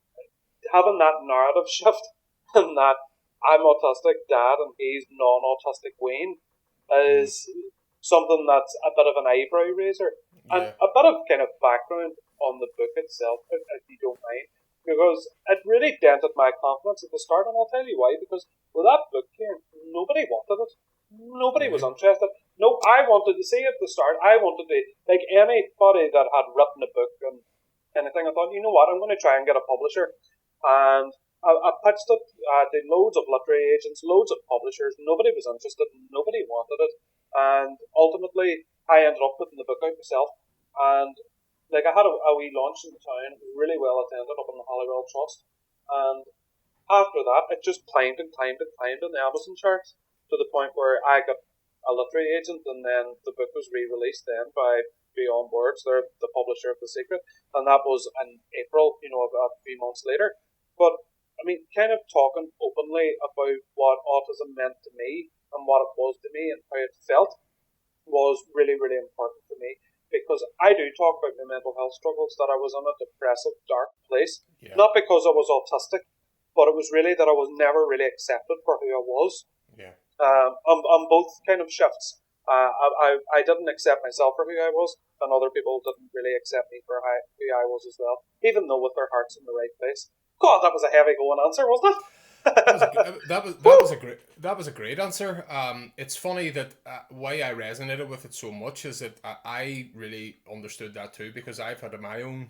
[SPEAKER 2] having that narrative shift and that I'm autistic dad and he's non-autistic Wayne
[SPEAKER 1] Mm.
[SPEAKER 2] is something that's a bit of an eyebrow raiser. And
[SPEAKER 1] Yeah.
[SPEAKER 2] a bit of kind of background on the book itself, if you don't mind, because it really dented my confidence at the start, and I'll tell you why. Because with that book here, nobody wanted it. Nobody was
[SPEAKER 1] Really?
[SPEAKER 2] interested. No, I wanted to see at the start. I wanted to, like anybody that had written a book and anything. I thought, you know what, I'm going to try and get a publisher, and I pitched it. I did loads of literary agents, loads of publishers. Nobody was interested. Nobody wanted it, and ultimately, I ended up putting the book out myself. And like I had a wee launch in the town, really well attended up in the Hollywell Trust, and after that, it just climbed and climbed and climbed in the Amazon charts to the point where I got a literary agent, and then the book was re-released then by Beyond Words. They're the publisher of The Secret, and that was in April, about a few months later. But I mean, kind of talking openly about what autism meant to me and what it was to me and how it felt was really, really important for me because I do talk about my mental health struggles, that I was in a depressive, dark place.
[SPEAKER 1] Yeah.
[SPEAKER 2] Not because I was autistic, but it was really that I was never really accepted for who I was.
[SPEAKER 1] Yeah.
[SPEAKER 2] On both kind of shifts. I didn't accept myself for who I was, and other people didn't really accept me for who I was as well, even though with their hearts in the right place. God, that was a heavy going answer, wasn't it?
[SPEAKER 1] That was a great answer. It's funny that why I resonated with it so much is that I really understood that too because I've had my own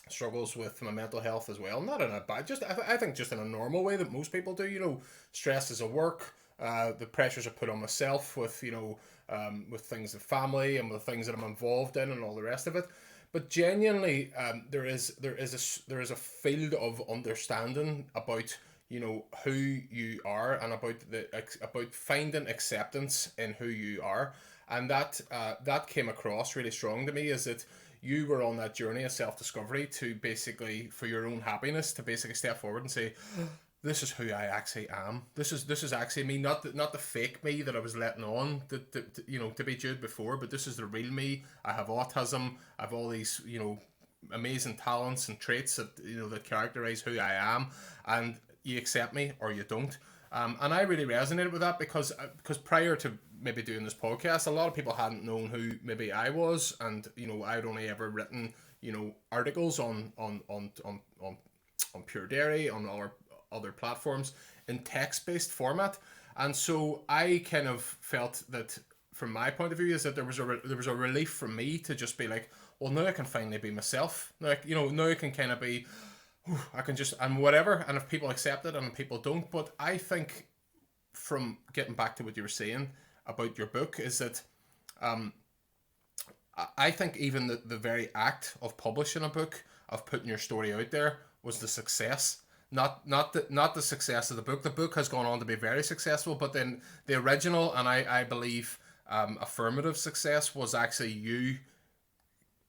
[SPEAKER 1] struggles with my mental health as well. Not in a bad, just I think just in a normal way that most people do. Stresses at work, the pressures I put on myself with with things of family and with things that I'm involved in and all the rest of it. But genuinely, there is a field of understanding about who you are and about finding acceptance in who you are, and that came across really strong to me is that you were on that journey of self discovery to basically for your own happiness to basically step forward and say, this is who I actually am. This is actually me, not the fake me that I was letting on to be Jude before, but this is the real me. I have autism. I have all these amazing talents and traits that characterize who I am, and you accept me or you don't. And I really resonated with that because prior to maybe doing this podcast, a lot of people hadn't known who maybe I was, and I'd only ever written articles on Pure Dairy on our other platforms in text based format, and so I kind of felt that from my point of view is that there was a relief for me to just be like, well, now I can finally be myself. Now I can kind of be I can just and whatever, and if people accept it and people don't. But I think from getting back to what you were saying about your book is that I think even the very act of publishing a book of putting your story out there was the success. Not the success of the book. The book has gone on to be very successful, but then the original, and I believe affirmative success, was actually you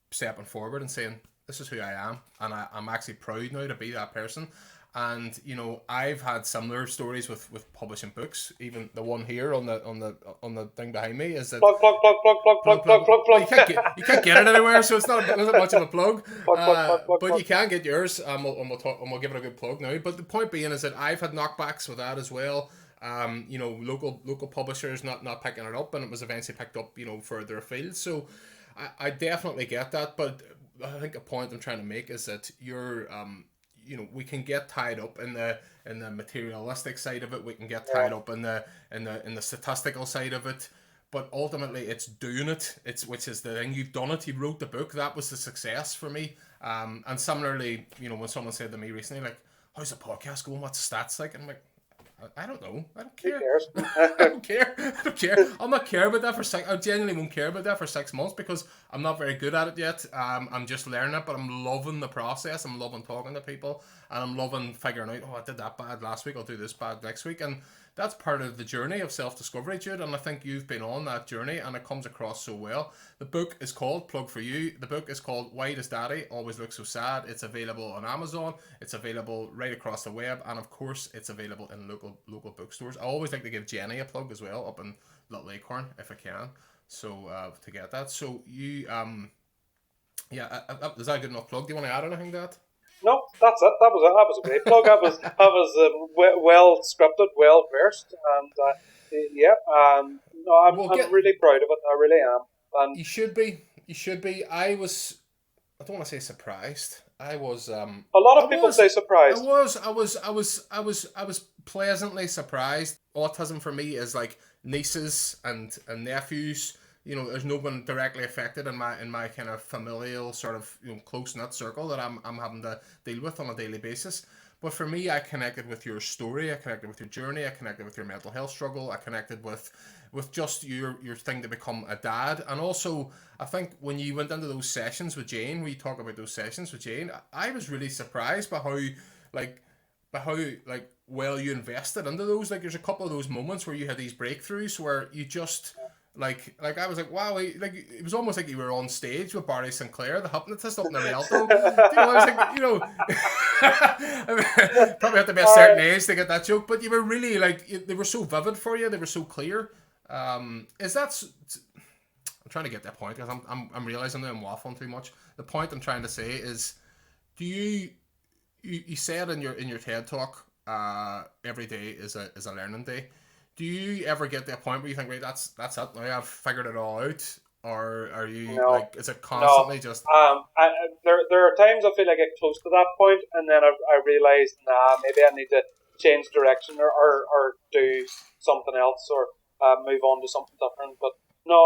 [SPEAKER 1] stepping forward and saying, this is who I am, and I'm actually proud now to be that person. And I've had similar stories with publishing books. Even the one here on the thing behind me is that
[SPEAKER 2] Plug, plug, plug, plug, plug, plug, plug, plug,
[SPEAKER 1] well,
[SPEAKER 2] plug.
[SPEAKER 1] you can't get it anywhere, so it's not much of a plug.
[SPEAKER 2] Plug, plug, plug, plug,
[SPEAKER 1] But
[SPEAKER 2] plug.
[SPEAKER 1] you can get yours, and we'll give it a good plug now. But the point being is that I've had knockbacks with that as well. Local publishers not picking it up, and it was eventually picked up, further afield. So I definitely get that. But I think a point I'm trying to make is that we can get tied up in the materialistic side of it. We can get tied up in the statistical side of it. But ultimately, it's doing it. Which is the thing. You've done it. You wrote the book. That was the success for me. And similarly, when someone said to me recently, like, "How's the podcast going? What's the stats like?" And I'm like, I don't know. I don't care.
[SPEAKER 2] Who cares?
[SPEAKER 1] I don't care. I don't care. I'll not care about that for I genuinely won't care about that for 6 months because I'm not very good at it yet. I'm just learning it, but I'm loving the process. I'm loving talking to people, and I'm loving figuring out, I did that bad last week, I'll do this bad next week. And that's part of the journey of self-discovery, Jude, and I think you've been on that journey, and it comes across so well. The book is called, plug for you, the book is called Why Does Daddy Always Look So Sad? It's available on Amazon, it's available right across the web, and of course it's available in local bookstores. I always like to give Jenny a plug as well, up in Little Acorn, if I can, so to get that. So you, is that a good enough plug? Do you want to add anything to that?
[SPEAKER 2] No, that's it. That was it. That was a great plug. That was well scripted, well versed, and no, I'm really proud of it. I really am. And
[SPEAKER 1] you should be. You should be. I don't want to say surprised. I was.
[SPEAKER 2] A lot of people say surprised.
[SPEAKER 1] I was pleasantly surprised. Autism for me is like nieces and nephews. There's no one directly affected in my kind of familial sort of close knit circle that I'm having to deal with on a daily basis. But for me, I connected with your story, I connected with your journey, I connected with your mental health struggle, I connected with just your thing to become a dad. And also, I think when you went into those sessions with Jane, we talk about those sessions with Jane, I was really surprised by how well you invested into those. Like, there's a couple of those moments where you had these breakthroughs where you just like I was like, wow, it was almost like you were on stage with Barry Sinclair, the hypnotist up in the Rialto. I was like, probably had to be a certain age to get that joke, but you were really they were so vivid for you, they were so clear. Is that? I'm trying to get that point because I'm realizing that I'm waffling too much. The point I'm trying to say is, do you said in your TED talk, every day is a learning day. Do you ever get to a point where you think, right, that's it, now I've figured it all out? Or are you, is it constantly just...
[SPEAKER 2] There are times I feel like I get close to that point, and then I realise, maybe I need to change direction or do something else, or move on to something different. But no,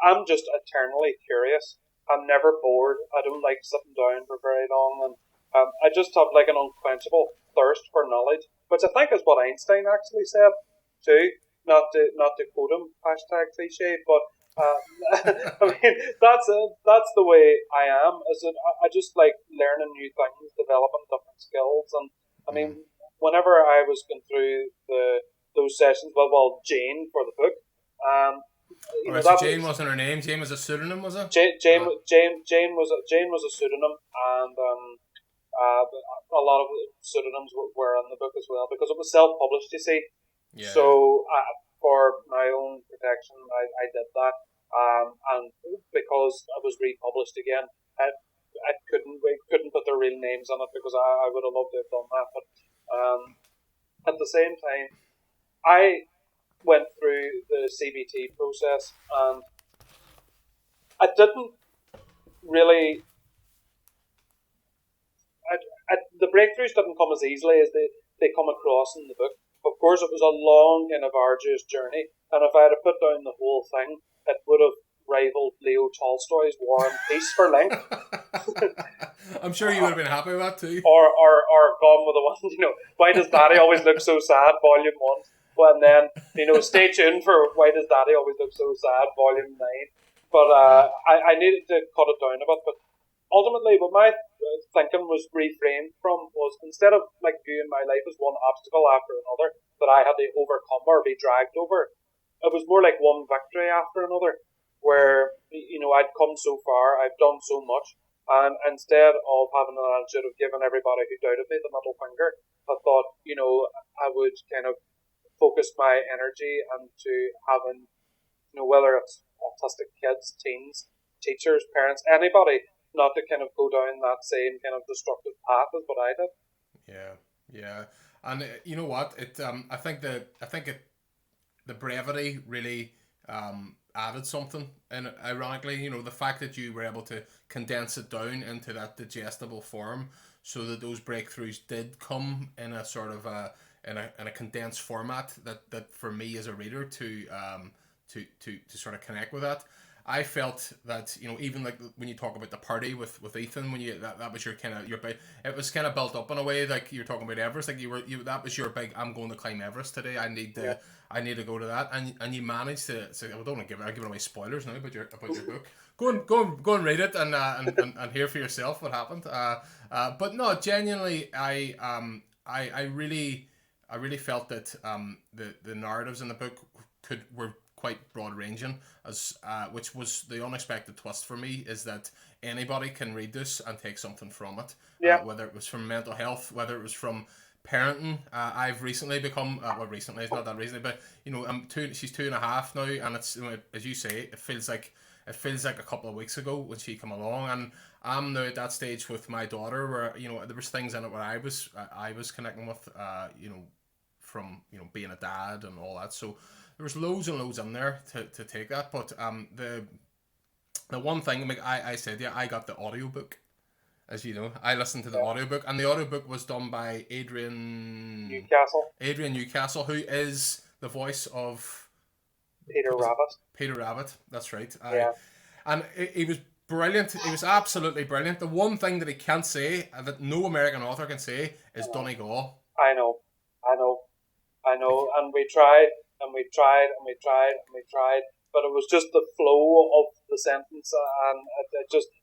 [SPEAKER 2] I'm just eternally curious. I'm never bored. I don't like sitting down for very long, and I just have like an unquenchable thirst for knowledge, which I think is what Einstein actually said too. Not to quote him, hashtag cliche, but I mean that's the way I am. Is that I just like learning new things, developing different skills, and I mean whenever I was going through those sessions, well, Jane for the book,
[SPEAKER 1] so Jane wasn't her name. Jane was a pseudonym, was it?
[SPEAKER 2] Jane was a pseudonym, and a lot of pseudonyms were in the book as well because it was self-published. You see, so for my own protection, I did that, and because it was republished again, I couldn't put their real names on it because I would have loved to have done that, but at the same time, I went through the CBT process, and I didn't really. The breakthroughs didn't come as easily as they come across in the book. Of course, it was a long and arduous journey, and if I had put down the whole thing, it would have rivaled Leo Tolstoy's War and Peace for length.
[SPEAKER 1] I'm sure you would have been happy with that too.
[SPEAKER 2] Or gone with the one, Why Does Daddy Always Look So Sad, Volume 1. Well, and then, stay tuned for Why Does Daddy Always Look So Sad, Volume 9. But I needed to cut it down a bit, but ultimately, what my thinking was reframed from was, instead of like viewing my life as one obstacle after another that I had to overcome or be dragged over, it was more like one victory after another,
[SPEAKER 1] Yeah.
[SPEAKER 2] where I'd come so far, I've done so much, and instead of having an attitude of giving everybody who doubted me the middle finger, I thought I would kind of focus my energy into having, whether it's autistic kids, teens, teachers, parents, anybody, not to kind of go down that same kind of destructive path as what I did.
[SPEAKER 1] Yeah. Yeah. And you know what? I think the brevity really added something. And ironically, the fact that you were able to condense it down into that digestible form, so that those breakthroughs did come in a sort of in a condensed format that for me as a reader to sort of connect with that. I felt that even like when you talk about the party with Ethan, when that was your kind of your big, it was kind of built up in a way like you're talking about Everest, like you that was your big, I'm going to climb Everest today,
[SPEAKER 2] Yeah.
[SPEAKER 1] I need to go to that, and you managed to. So I don't want to give away spoilers now about your book. Go and read it and hear for yourself what happened. But no, genuinely, I really felt that the narratives in the book were quite broad ranging, as which was the unexpected twist for me, is that anybody can read this and take something from it,
[SPEAKER 2] Yeah.
[SPEAKER 1] whether it was from mental health, whether it was from parenting. I've recently become well, recently, it's not that recently, but she's 2.5 now, and it's, as you say, it feels like a couple of weeks ago when she came along, and I'm now at that stage with my daughter where there was things in it where I was connecting with, from being a dad and all that. So there was loads and loads in there to take that. But the one thing, like I said, yeah, I got the audiobook. As you know, I listened to the
[SPEAKER 2] Yeah.
[SPEAKER 1] audiobook, and the audiobook was done by Adrian
[SPEAKER 2] Newcastle.
[SPEAKER 1] Adrian Newcastle, who is the voice of,
[SPEAKER 2] Peter
[SPEAKER 1] what is it?
[SPEAKER 2] Rabbit.
[SPEAKER 1] Peter Rabbit. That's right.
[SPEAKER 2] Yeah.
[SPEAKER 1] And he was brilliant. He was absolutely brilliant. The one thing that he can't say, that no American author can say,
[SPEAKER 2] I
[SPEAKER 1] is
[SPEAKER 2] know.
[SPEAKER 1] Donegal.
[SPEAKER 2] I know. I know. I know.
[SPEAKER 1] Like,
[SPEAKER 2] And we tried, and we tried, and we tried, and we tried, but it was just the flow of the sentence, and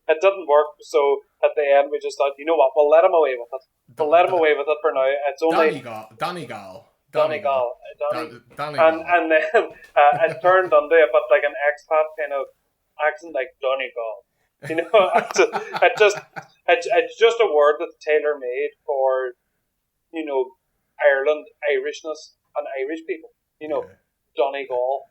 [SPEAKER 2] it didn't work. So at the end, we just thought, you know what, we'll let him away with it. We'll let him away with it for now. It's only
[SPEAKER 1] Donegal, Donegal, Donegal,
[SPEAKER 2] Donegal, Donny,
[SPEAKER 1] Donegal.
[SPEAKER 2] and then it turned into a bit like an expat kind of accent, like Donegal. It just it's just a word that's tailor made for you know Ireland, Irishness, and Irish people.
[SPEAKER 1] Yeah,
[SPEAKER 2] Donegal.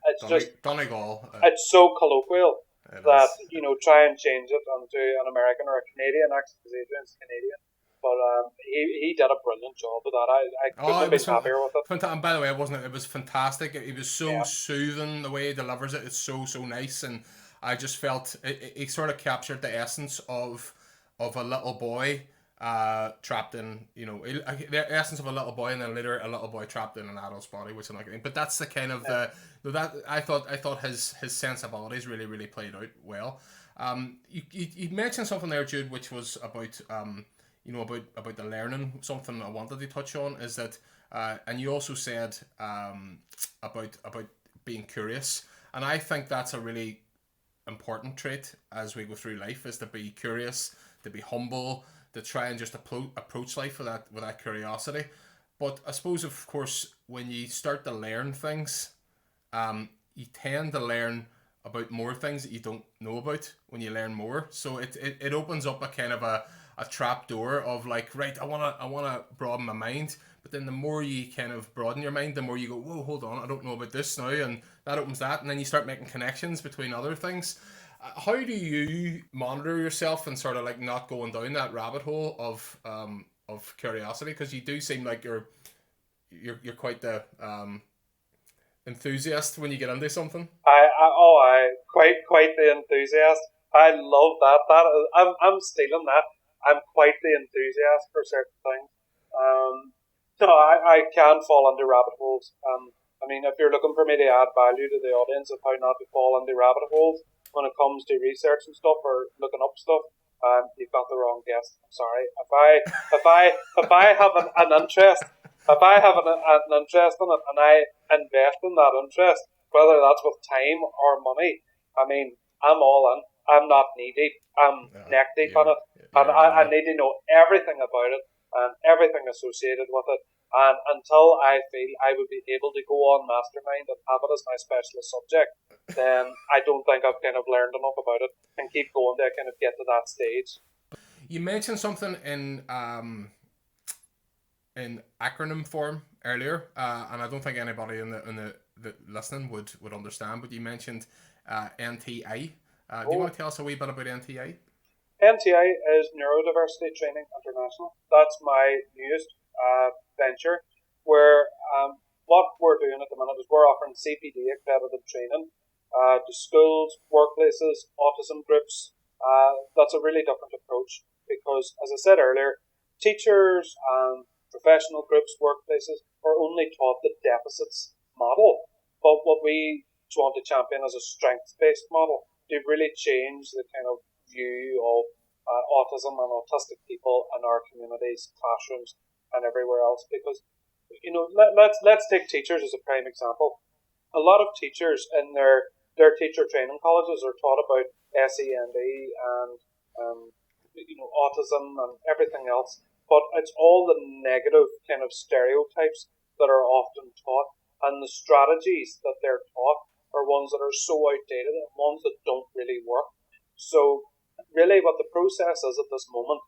[SPEAKER 1] Donegal.
[SPEAKER 2] It's so colloquial
[SPEAKER 1] It
[SPEAKER 2] that
[SPEAKER 1] is.
[SPEAKER 2] try and change it onto an American or a Canadian accent, because Adrian's Canadian. But he did a brilliant job with that. I couldn't
[SPEAKER 1] Oh,
[SPEAKER 2] have
[SPEAKER 1] it was
[SPEAKER 2] been happier with it.
[SPEAKER 1] fantastic. And by the way, it wasn't. It was fantastic. It was so
[SPEAKER 2] Yeah.
[SPEAKER 1] soothing the way he delivers it. It's so nice, and I just felt it sort of captured the essence of a little boy trapped in, the essence of a little boy, and then later a little boy trapped in an adult's body, which I'm not getting. But that's the kind of
[SPEAKER 2] Yeah.
[SPEAKER 1] that I thought his sensibilities really played out well. You mentioned something there, Jude, which was about about the learning. Something I wanted to touch on is that, and you also said about being curious, and I think that's a really important trait as we go through life, is to be curious, to be humble, to try and just approach life with that curiosity. But I suppose, of course, when you start to learn things, you tend to learn about more things that you don't know about when you learn more. So it opens up a kind of a trap door of like, right, I wanna broaden my mind. But then the more you kind of broaden your mind, the more you go, whoa, hold on, I don't know about this now, and that opens that, and then you start making connections between other things. How do you monitor yourself and sort of like not going down that rabbit hole of curiosity? Because you do seem like you're quite the enthusiast when you get into something.
[SPEAKER 2] I quite the enthusiast. I love that. I'm stealing that. I'm quite the enthusiast for certain things. No, I can fall into rabbit holes. I mean, if you're looking for me to add value to the audience of how not to fall into rabbit holes when it comes to research and stuff or looking up stuff, you've got the wrong guest. I'm sorry. If I have an interest, if I have an interest in it and I invest in that interest, whether that's with time or money, I mean, I'm all in. I'm not knee deep. I'm neck deep on it, and I
[SPEAKER 1] you're
[SPEAKER 2] need to know everything about it and everything associated with it. And until I feel I would be able to go on mastermind and have it as my specialist subject, then I don't think I've kind of learned enough about it and keep going to kind of get to that stage.
[SPEAKER 1] You mentioned something in acronym form earlier, and I don't think anybody the listening would understand. But you mentioned NTI. Do you
[SPEAKER 2] Oh,
[SPEAKER 1] want to tell us a wee bit about NTI?
[SPEAKER 2] NTI is Neurodiversity Training International. That's my newest venture, where what we're doing at the minute is we're offering CPD accredited training to schools, workplaces, autism groups. That's a really different approach because, as I said earlier, teachers and professional groups, workplaces are only taught the deficits model. But what we want to champion is a strengths based model to really change the kind of view of autism and autistic people in our communities, classrooms, and everywhere else. Because let's take teachers as a prime example. A lot of teachers in their teacher training colleges are taught about SEND and autism and everything else, but it's all the negative kind of stereotypes that are often taught, and the strategies that they're taught are ones that are so outdated and ones that don't really work. So really what the process is at this moment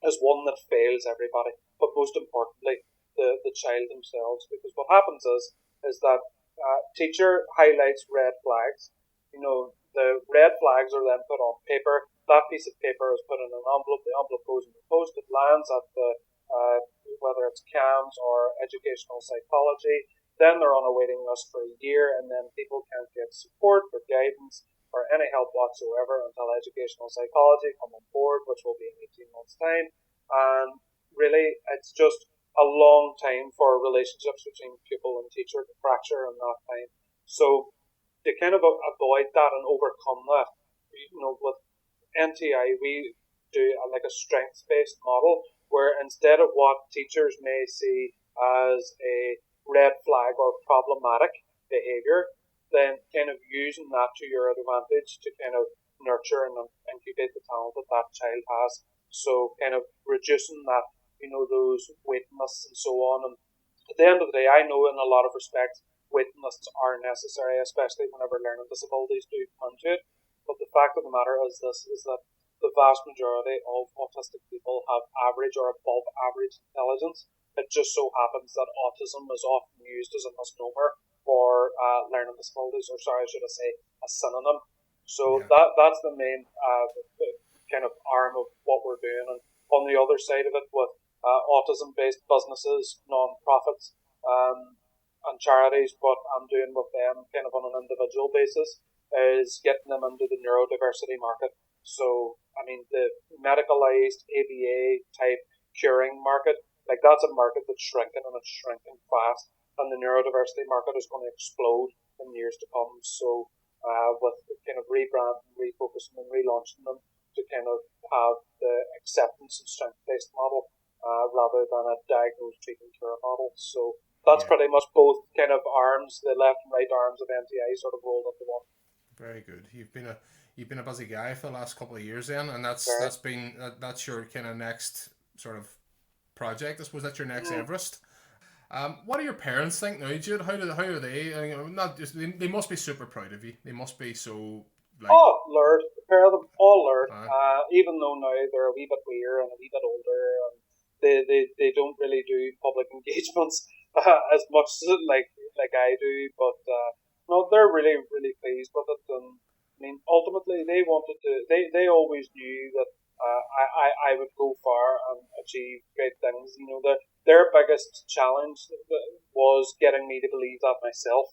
[SPEAKER 2] is one that fails everybody, but most importantly, the child themselves. Because what happens is that teacher highlights red flags. The red flags are then put on paper. That piece of paper is put in an envelope. The envelope goes in the post. It lands at the whether it's CAMS or educational psychology. Then they're on a waiting list for a year, and then people can't get support or guidance or any help whatsoever until educational psychology come on board, which will be in 18 months' time. And really, it's just a long time for relationships between pupil and teacher to fracture in that time. So to kind of avoid that and overcome that, with NTI, we do like a strengths-based model where instead of what teachers may see as a red flag or problematic behavior, then kind of using that to your advantage to kind of nurture and incubate the talent that that child has. So kind of reducing that, those waiting lists and so on. And at the end of the day, I know in a lot of respects waiting lists are necessary, especially whenever learning disabilities do come into it. But the fact of the matter is this, is that the vast majority of autistic people have average or above average intelligence. It just so happens that autism is often used as a misnomer for learning disabilities, or sorry, should I say, a synonym. So
[SPEAKER 1] Yeah.
[SPEAKER 2] that's the main kind of arm of what we're doing. And on the other side of it, with autism-based businesses, non-profits, and charities, what I'm doing with them kind of on an individual basis is getting them into the neurodiversity market. So, I mean, the medicalized ABA type curing market, like that's a market that's shrinking and it's shrinking fast. And the neurodiversity market is going to explode in years to come. So, with kind of rebranding, refocusing, and relaunching them to kind of have the acceptance and strength based model rather than a diagnose, treat, and cure model. So, that's
[SPEAKER 1] Yeah.
[SPEAKER 2] pretty much both kind of arms, the left and right arms of NTI sort of rolled into one.
[SPEAKER 1] Very good. You've been a busy guy for the last couple of years, then, and
[SPEAKER 2] Very.
[SPEAKER 1] that's your kind of next sort of project. I suppose that's your next
[SPEAKER 2] Mm.
[SPEAKER 1] Everest. What do your parents think now, Jude? How are they? Not just they must be super proud of you. They must be so like.
[SPEAKER 2] Oh, Lord. A pair of them, all Lord.
[SPEAKER 1] Uh,
[SPEAKER 2] Even though now they're a wee bit weird and a wee bit older, and they don't really do public engagements as much like I do, but no, they're really, really pleased with it. And I mean, ultimately, they wanted to, they always knew that I would go far and achieve great things. Their biggest challenge was getting me to believe that myself.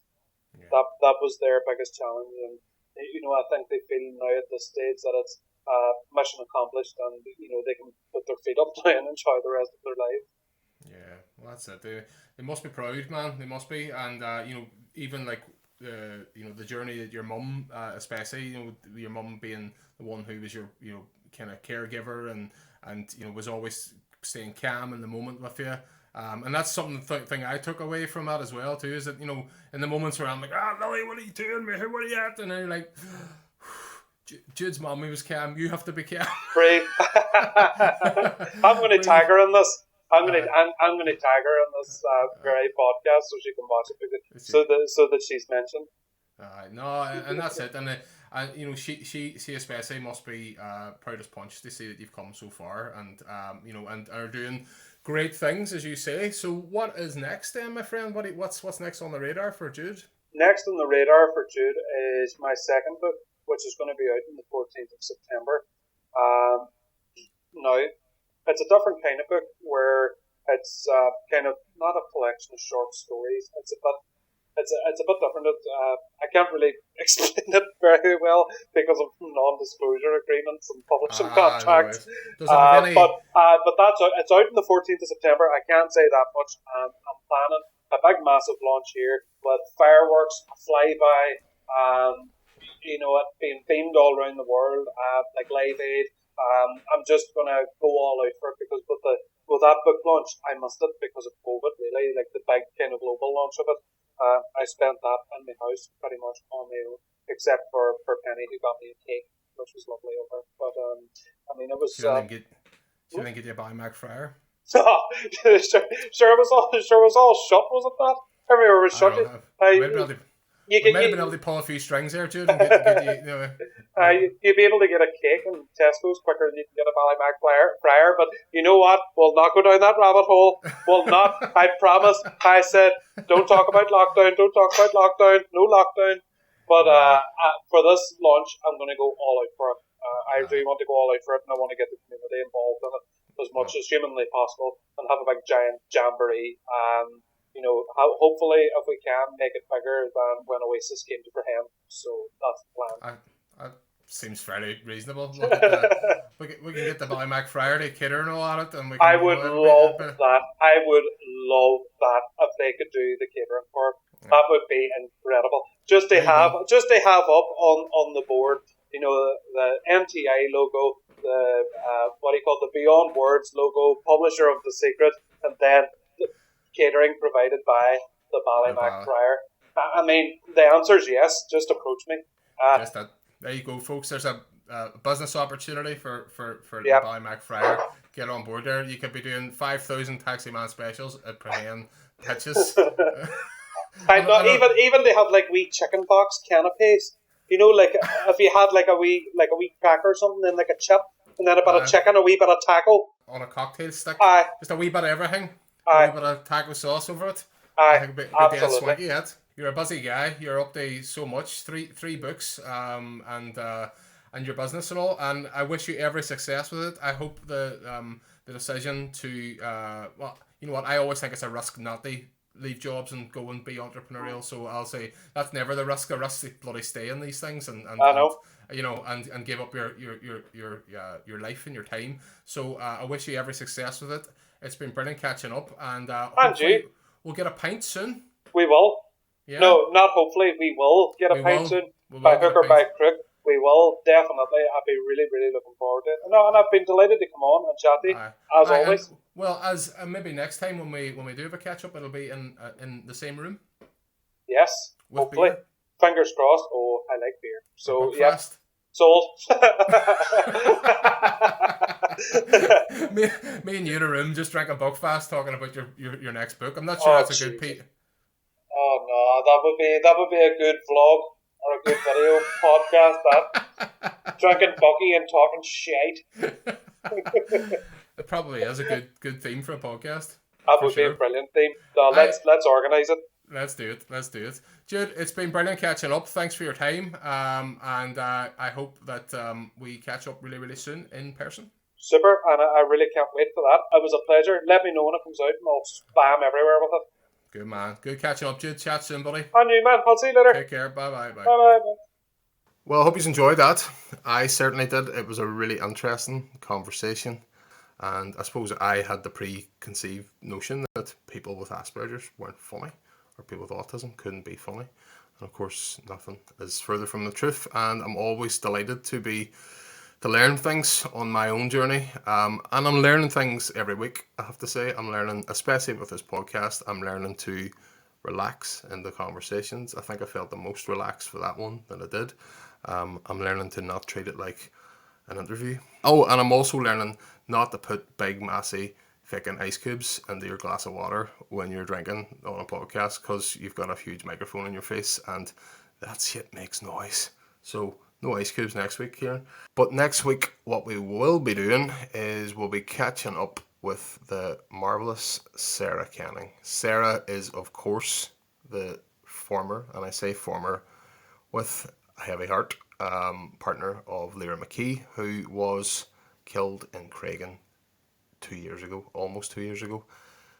[SPEAKER 1] yeah.
[SPEAKER 2] That was their biggest challenge, and I think they feel now at this stage that it's mission accomplished, and they can put their feet up now and enjoy the rest of their life.
[SPEAKER 1] Yeah, well, that's it. They must be proud, man. They must be, and even like the journey that your mum, especially your mum being the one who was your kind of caregiver and was always staying calm in the moment with you. And that's something thing I took away from that as well too, is that in the moments where I'm like, Lily, what are you doing, mate? Where are you at? And then you're like, Jude's mommy was Cam. You have to be Cam.
[SPEAKER 2] Brave. I'm going to tag her in this. I'm going to tag her in this very podcast so she can watch it so that she's mentioned.
[SPEAKER 1] No, and that's it. And you know, she especially must be proud as punch to see that you've come so far, and you know, and are doing great things as you say. So, what is next, then, my friend? What's next on the radar for Jude?
[SPEAKER 2] Next on the radar for Jude is my second book, which is going to be out on the 14th of September. Now, it's a different kind of book where it's kind of not a collection of short stories. It's a bit different. I can't really explain it very well because of non-disclosure agreements and publishing contracts.
[SPEAKER 1] No
[SPEAKER 2] but it's out on the 14th of September. I can't say that much. I'm planning a big, massive launch here with fireworks, a flyby, it being themed all around the world, like Live Aid. I'm just gonna go all out for it because with that book launch, I missed it because of COVID. Really, like the big kind of global launch of it. I spent that in my house pretty much on my own, except for Penny, who got me a cake, which was lovely of her. But I mean, it was.
[SPEAKER 1] She didn't get you a Mac fryer.
[SPEAKER 2] sure, it was all shut, was it that? Everywhere was shut.
[SPEAKER 1] We might have been able to pull a few strings there, Jude, and get
[SPEAKER 2] you'd be able to get a cake in Tesco's quicker than you can get a Ballymac fryer, but you know what? We'll not go down that rabbit hole. We'll not. I promise. I said, don't talk about lockdown. Don't talk about lockdown. No lockdown. But for this launch, I'm going to go all out for it. I do want to go all out for it, and I want to get the community involved in it as much as humanly possible and have a big giant jamboree. Hopefully, if we can, make it bigger than when Oasis came to Braham. So that's the plan.
[SPEAKER 1] That seems fairly reasonable. We can get the Ballymac Fryer to cater and all at it, and we can.
[SPEAKER 2] I would love that. I would love that if they could do the catering for it. Yeah. That would be incredible. Just to have up on the board, the MTI logo, the the Beyond Words logo, publisher of The Secret, and then catering provided by the Ballymac Fryer. I mean, the answer is yes. Just approach me.
[SPEAKER 1] There you go, folks. There's a business opportunity for the Ballymac Fryer. Get on board there. You could be doing 5,000 Taxi Man specials at Prahane pitches.
[SPEAKER 2] Even they have like wee chicken box canapes. Like if you had like a wee cracker or something, then like a chip, and then a bit of chicken, a wee bit of taco
[SPEAKER 1] on a cocktail stick. Just a wee bit of everything. A wee bit of taco sauce over it. I think it'd be dead swanky yet. You're a busy guy. You're up to so much. Three books, and your business and all. And I wish you every success with it. I hope the decision to you know what, I always think it's a risk not to leave jobs and go and be entrepreneurial. So I'll say that's never the risk. The risk to bloody stay in these things and and give up your life and your time. So I wish you every success with it. It's been brilliant catching up, and hopefully we'll get a pint soon.
[SPEAKER 2] We will. Yeah. No, not hopefully. We will get a pint soon. By hook or by crook. We will, definitely. I'll be really, really looking forward to it. No, and I've been delighted to come on and chat to you, as always.
[SPEAKER 1] As maybe next time when we do have a catch up, it'll be in the same room.
[SPEAKER 2] Yes, with hopefully. Beer. Fingers crossed. Oh, I like beer. So yeah, sold.
[SPEAKER 1] me and you in a room just drinking Buckfast, talking about your next book. I'm not sure that's a good Pete.
[SPEAKER 2] Oh no, that would be a good vlog. Or a good video podcast, that drinking Bucky and talking shite.
[SPEAKER 1] It probably is a good theme for a podcast.
[SPEAKER 2] That would be a brilliant theme. No, let's organise it.
[SPEAKER 1] Let's do it. Jude, it's been brilliant catching up. Thanks for your time. And I hope that we catch up really, really soon in person.
[SPEAKER 2] Super, and I really can't wait for that. It was a pleasure. Let me know when it comes out and I'll spam everywhere with it.
[SPEAKER 1] Good man. Good catching up, Jude. Chat soon, buddy.
[SPEAKER 2] And you, man. I'll see you later.
[SPEAKER 1] Take care. Bye.
[SPEAKER 2] Bye.
[SPEAKER 1] Well, I hope you enjoyed that. I certainly did. It was a really interesting conversation. And I suppose I had the preconceived notion that people with Asperger's weren't funny, or people with autism couldn't be funny. And of course, nothing is further from the truth. And I'm always delighted to learn things on my own journey. And I'm learning things every week, I have to say. I'm learning, especially with this podcast, I'm learning to relax in the conversations. I think I felt the most relaxed for that one than I did. I'm learning to not treat it like an interview. Oh, and I'm also learning not to put big, massy, fucking ice cubes into your glass of water when you're drinking on a podcast because you've got a huge microphone in your face and that shit makes noise. So, no ice cubes next week, Kieran. But next week, what we will be doing is we'll be catching up with the marvellous Sarah Canning. Sarah is, of course, the former, and I say former with a heavy heart, partner of Lyra McKee, who was killed in Craigan 2 years ago, almost 2 years ago.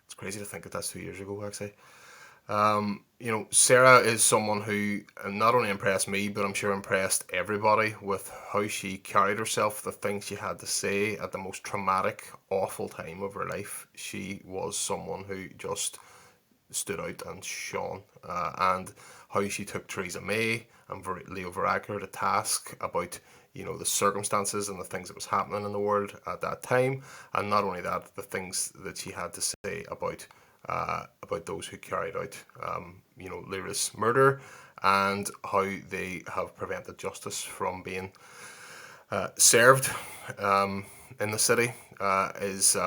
[SPEAKER 1] It's crazy to think that that's 2 years ago, actually. Sarah is someone who not only impressed me, but I'm sure impressed everybody with how she carried herself, the things she had to say at the most traumatic, awful time of her life. She was someone who just stood out and shone, and how she took Theresa May and Leo Varadkar to task about the circumstances and the things that was happening in the world at that time, and not only that, the things that she had to say about those who carried out Lyra's murder and how they have prevented justice from being served in the city is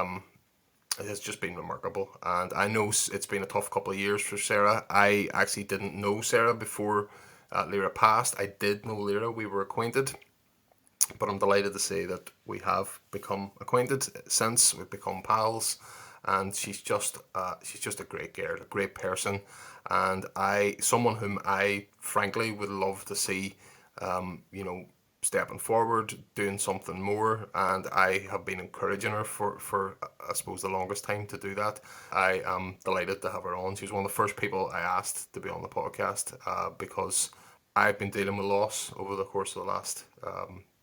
[SPEAKER 1] it has just been remarkable. And I know it's been a tough couple of years for Sarah. I actually didn't know Sarah before Lyra passed. I did know Lyra. We were acquainted. But I'm delighted to say that we have become acquainted since. We've become pals. And she's just a great girl, a great person. And someone whom I frankly would love to see, stepping forward, doing something more, and I have been encouraging her for I suppose the longest time to do that. I am delighted to have her on. She's one of the first people I asked to be on the podcast because I've been dealing with loss over the course of the last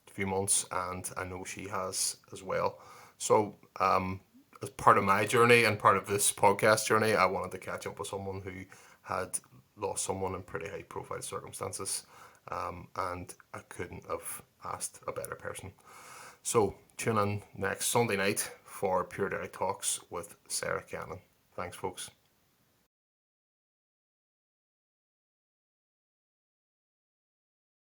[SPEAKER 1] few months, and I know she has as well. So, as part of my journey and part of this podcast journey, I wanted to catch up with someone who had lost someone in pretty high profile circumstances. And I couldn't have asked a better person. So tune in next Sunday night for Pure Derry Talks with Sarah Cannon. Thanks, folks.